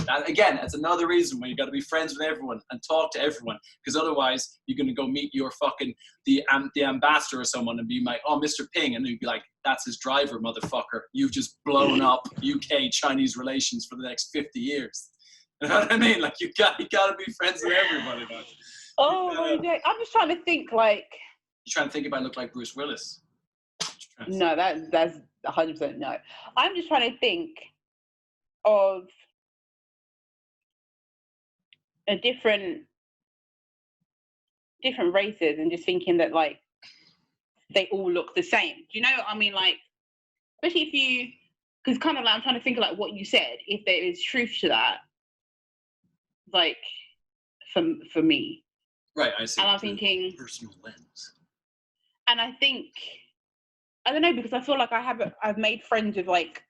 That, again, that's another reason why you got to be friends with everyone and talk to everyone, because otherwise you're going to go meet your fucking the ambassador or someone and be like, oh, Mr. Ping, and you'd be like, that's his driver, motherfucker. You've just blown up UK-Chinese relations for the next 50 years. You know what I mean? Like you got to be friends with everybody. Like, oh my God. I'm just trying to think like. You're trying to think if I look like Bruce Willis. No, that's 100% no. I'm just trying to think of a different races and just thinking that like they all look the same. Do you know what I mean? Like, especially if you, because kind of like I'm trying to think of like what you said, if there is truth to that, like for me. Right, I see. And I'm thinking personal lens. And I think, I don't know, because I feel like I've made friends with like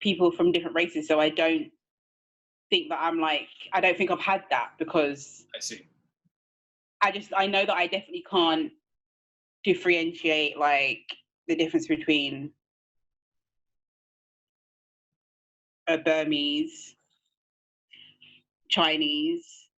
people from different races, so I don't think that I don't think I've had that, because I see. I know that I definitely can't differentiate like the difference between a Burmese, Chinese,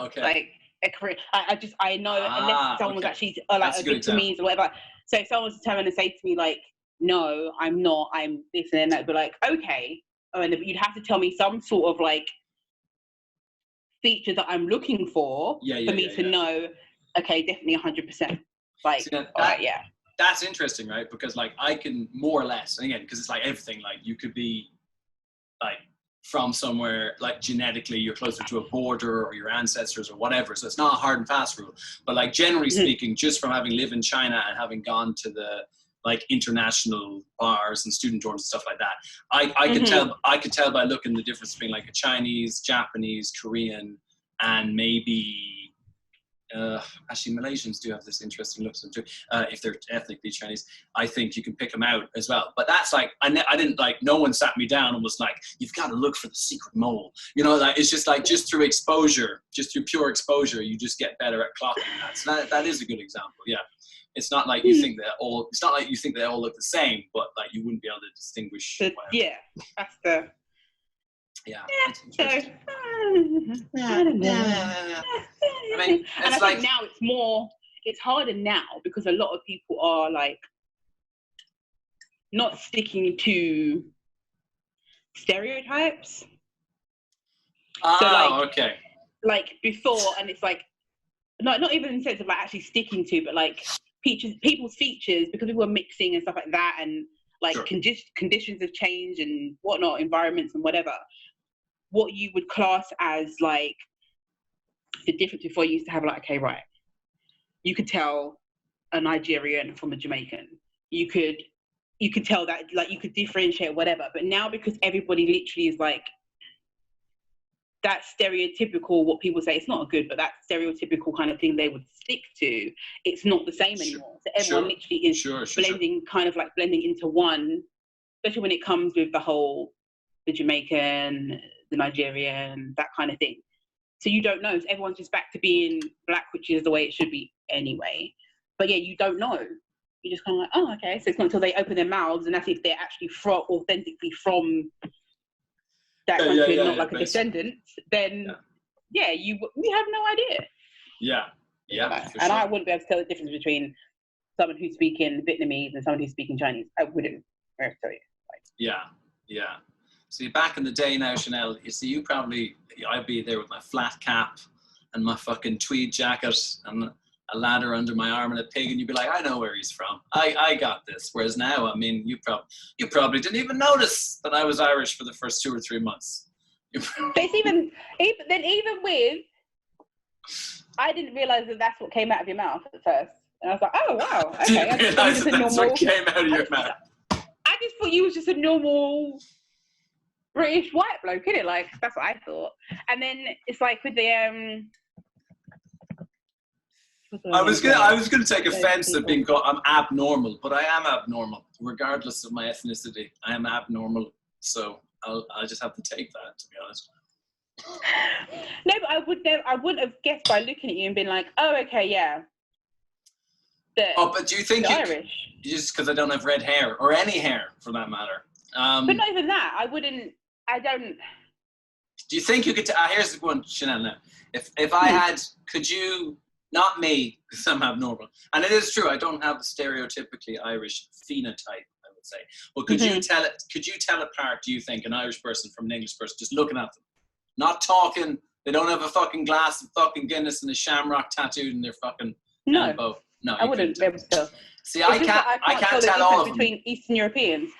okay. like a Korean. I know unless someone was actually like a Vietnamese or whatever. So if someone was determined to say to me like, no, I'm not, I'm this and then that, but like, okay, and you'd have to tell me some sort of like feature that I'm looking for me to know, okay, definitely 100%. Like, see, all right, yeah. That's interesting, right? Because like I can more or less, and again, because it's like everything, like you could be like from somewhere, like genetically you're closer to a border or your ancestors or whatever. So it's not a hard and fast rule. But like generally speaking, just from having lived in China and having gone to the like international bars and student dorms and stuff like that, I could tell by looking the difference between like a Chinese, Japanese, Korean, and maybe actually Malaysians do have this interesting look to them too. If they're ethnically Chinese, I think you can pick them out as well. But that's like, I didn't like, no one sat me down and was like, you've got to look for the secret mole. You know, like it's just like, just through exposure, just through pure exposure, you just get better at clocking that. So that is a good example. Yeah. It's not like you think it's not like you think they all look the same, but like you wouldn't be able to distinguish. Yeah, that's the. Yeah. So, I don't know. I mean, and I think now it's harder now because a lot of people are like not sticking to stereotypes. Okay. Like before, and it's like not even in the sense of like actually sticking to, but like people's features, because people are mixing and stuff like that, and like conditions have changed and whatnot, environments and whatever. What you would class as like the difference before, you used to have like, okay, right, you could tell a Nigerian from a Jamaican. You could tell that, like you could differentiate whatever. But now, because everybody literally is like that stereotypical, what people say, it's not good, but that stereotypical kind of thing they would stick to, it's not the same anymore. So everyone literally is blending into one, especially when it comes with the Jamaican, the Nigerian, that kind of thing. So you don't know. So everyone's just back to being black, which is the way it should be anyway. But yeah, you don't know. You're just kind of like, oh, okay. So it's not until they open their mouths and that's if they're actually authentically from that country, and not like a descendant, then you have no idea. Yeah. And I wouldn't be able to tell the difference between someone who's speaking Vietnamese and someone who's speaking Chinese. I wouldn't be able to tell you. Yeah. See, back in the day now, Chanel, you see, I'd be there with my flat cap and my fucking tweed jacket and a ladder under my arm and a pig, and you'd be like, I know where he's from. I got this. Whereas now, I mean, you probably didn't even notice that I was Irish for the first 2 or 3 months. It's even with, I didn't realise that that's what came out of your mouth at first. And I was like, oh, wow. Okay. I didn't realise that's what came out of your mouth. I just thought you was just a normal British white bloke, innit? Like, that's what I thought. And then it's like with the I was gonna take offence at being called I'm abnormal, but I am abnormal, regardless of my ethnicity. I am abnormal, so I'll just have to take that, to be honest. No, but I wouldn't have guessed by looking at you and being like, oh, okay, yeah. But do you think Irish? Just because I don't have red hair or any hair for that matter? But not even that. I don't. Do you think you could? Here's the one, Chanel. Now, if I had, could you? Not me, because I'm abnormal, and it is true. I don't have the stereotypically Irish phenotype, I would say. But could you tell it? Could you tell apart? Do you think an Irish person from an English person, just looking at them, not talking? They don't have a fucking glass of fucking Guinness and a shamrock tattooed in their fucking elbow. No, I wouldn't be able to tell. See, I can't tell all of them. Between Eastern Europeans,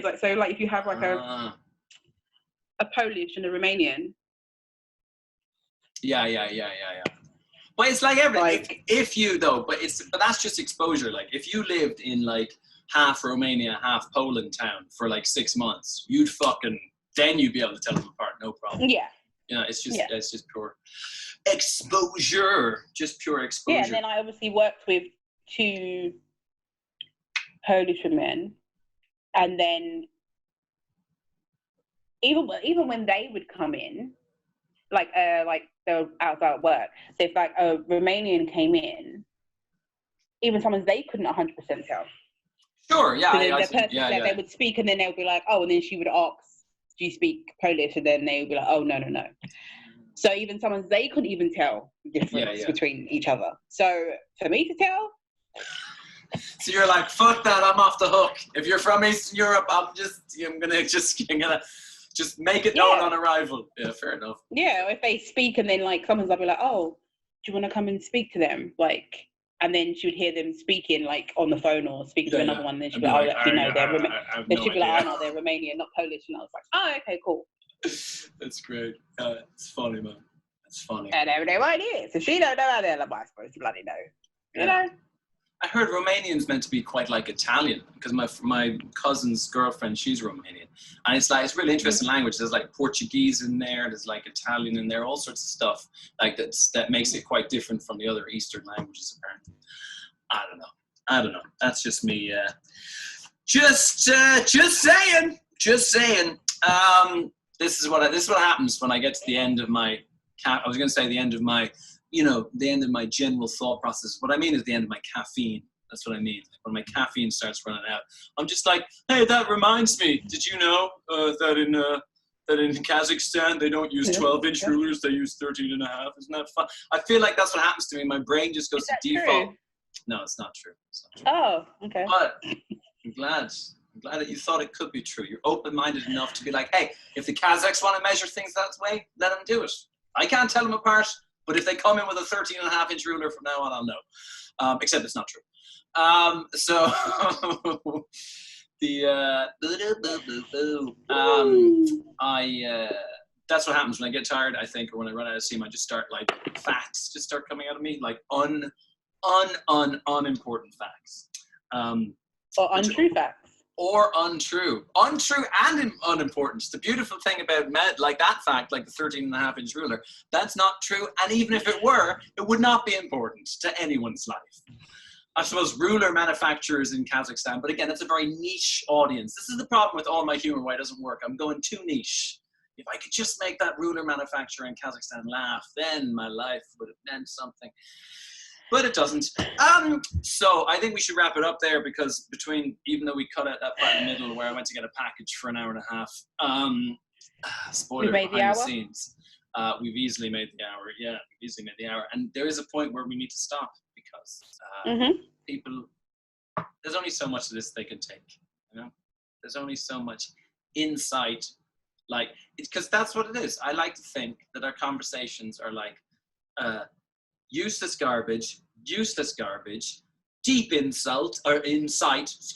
like so, like if you have like a Polish and a Romanian. Yeah. But it's like everything. Like, if you though, but that's just exposure. Like if you lived in like half Romania, half Poland town for like 6 months, then you'd be able to tell them apart, no problem. Yeah. It's just pure exposure. Just pure exposure. Yeah, and then I obviously worked with 2 Polish women, and then even when they would come in, like they were outside at work. So if like a Romanian came in, even sometimes they couldn't 100% tell. Sure, yeah. So they would speak, and then they would be like, oh, and then she would ask, do you speak Polish? And then they would be like, oh, no. So even sometimes they couldn't even tell the difference between each other. So for me to tell. So you're like, fuck that, I'm off the hook. If you're from Eastern Europe, I'm gonna just make it known on arrival. Yeah, fair enough. Yeah, or if they speak and then like sometimes I'll be like, oh, do you want to come and speak to them? Like, and then she would hear them speaking like on the phone or speaking to another one. And then she'd be like, oh, actually no, they're Romanian, not Polish. And I was like, oh, okay, cool. That's great. It's funny, man. It's funny. And everyday what it is. If she don't know how they're like, I suppose you bloody know. You know? I heard Romanian's meant to be quite like Italian because my cousin's girlfriend, she's Romanian, and it's really interesting language. There's like Portuguese in there, there's like Italian in there, all sorts of stuff like that makes it quite different from the other Eastern languages. Apparently, I don't know. That's just me. Just saying. This is what happens when I get to the end of my. I was going to say the end of my. The end of my general thought process. What I mean is the end of my caffeine. That's what I mean. When my caffeine starts running out, I'm just like, hey, that reminds me. Did you know that in Kazakhstan they don't use 12-inch rulers? They use 13.5. Isn't that fun? I feel like that's what happens to me. My brain just goes to default. True? No, it's not true. Oh, okay. But I'm glad that you thought it could be true. You're open-minded enough to be like, hey, if the Kazakhs want to measure things that way, let them do it. I can't tell them apart. But if they come in with a 13.5-inch ruler from now on, I'll know. Except it's not true. That's what happens when I get tired, I think, or when I run out of steam. I just start like facts just start coming out of me, like unimportant facts. Or untrue facts. Or untrue and unimportant. The beautiful thing about like that fact, like the 13.5-inch ruler, that's not true. And even if it were, it would not be important to anyone's life. I suppose ruler manufacturers in Kazakhstan, but again, it's a very niche audience. This is the problem with all my humor, why it doesn't work. I'm going too niche. If I could just make that ruler manufacturer in Kazakhstan laugh, then my life would have meant something. But it doesn't. So I think we should wrap it up there because even though we cut out that part in the middle where I went to get a package for an hour and a half, spoiler behind the scenes, we've easily made the hour. Yeah, we've easily made the hour. And there is a point where we need to stop because people, there's only so much of this they can take. There's only so much insight. Like, because that's what it is. I like to think that our conversations are like, useless garbage, deep insult, or insight as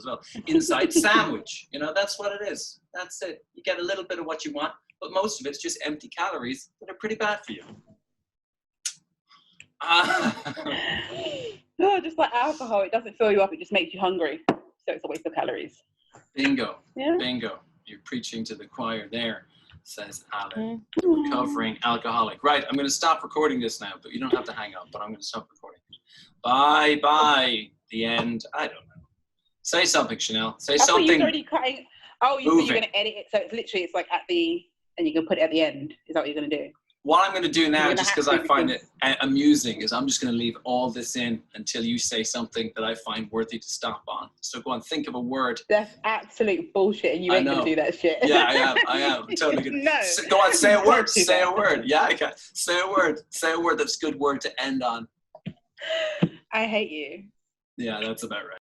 well, insight sandwich. That's what it is. That's it. You get a little bit of what you want, but most of it's just empty calories that are pretty bad for you. No, just like alcohol, it doesn't fill you up, it just makes you hungry. So it's a waste of calories. Bingo. You're preaching to the choir there. Says Alan, the recovering alcoholic. Right, I'm going to stop recording this now, but you don't have to hang up, but I'm going to stop recording. Bye. The end. I don't know. Say something, Chanel. Say something. You're already cutting. Oh, you're going to edit it, so it's like at the, and you can put it at the end. Is that what you're going to do? what I'm going to do now, You're just gonna because have I to, find it amusing, is I'm just going to leave all this in until you say something that I find worthy to stop on. So go on, think of a word. That's absolute bullshit, and you I ain't gonna know. do that shit. Yeah, I am. I'm totally gonna. No. Go on, say a word. Don't do Say a that. word. Yeah, I can. Say a word. Say a word that's a good word to end on. I hate you. Yeah, that's about right.